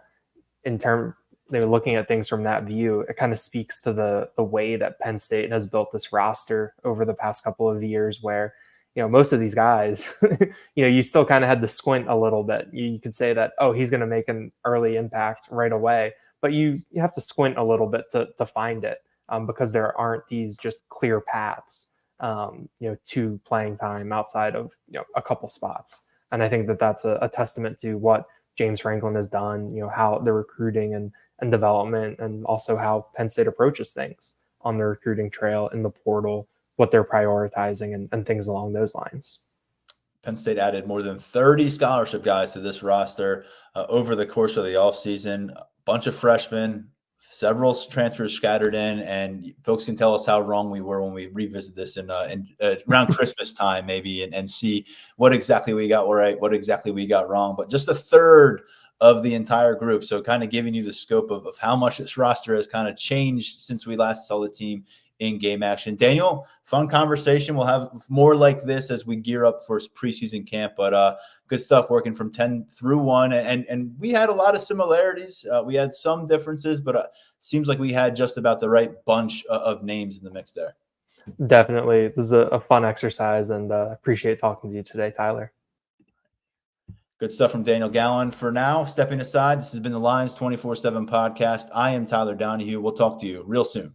Speaker 3: in terms, looking at things from that view, it kind of speaks to the way that Penn State has built this roster over the past couple of years where, most of these guys, you still kind of had to squint a little bit. You could say that, oh, he's going to make an early impact right away, but you have to squint a little bit to find it because there aren't these just clear paths, to playing time outside of, a couple spots. And I think that that's a testament to what James Franklin has done, how the recruiting and development, and also how Penn State approaches things on the recruiting trail in the portal, what they're prioritizing and things along those lines.
Speaker 1: Penn State added more than 30 scholarship guys to this roster over the course of the offseason, a bunch of freshmen, several transfers scattered in, and folks can tell us how wrong we were when we revisit this in around Christmas time maybe and see what exactly we got right, what exactly we got wrong. But just a third of the entire group. So kind of giving you the scope of how much this roster has kind of changed since we last saw the team in game action. Daniel, fun conversation. We'll have more like this as we gear up for preseason camp, but good stuff working from 10 through 1. And we had a lot of similarities. We had some differences, but seems like we had just about the right bunch of names in the mix there.
Speaker 3: Definitely. This is a fun exercise, and appreciate talking to you today, Tyler.
Speaker 1: Good stuff from Daniel Gallen. For now, stepping aside, this has been the Lions 24/7 podcast. I am Tyler Donahue. We'll talk to you real soon.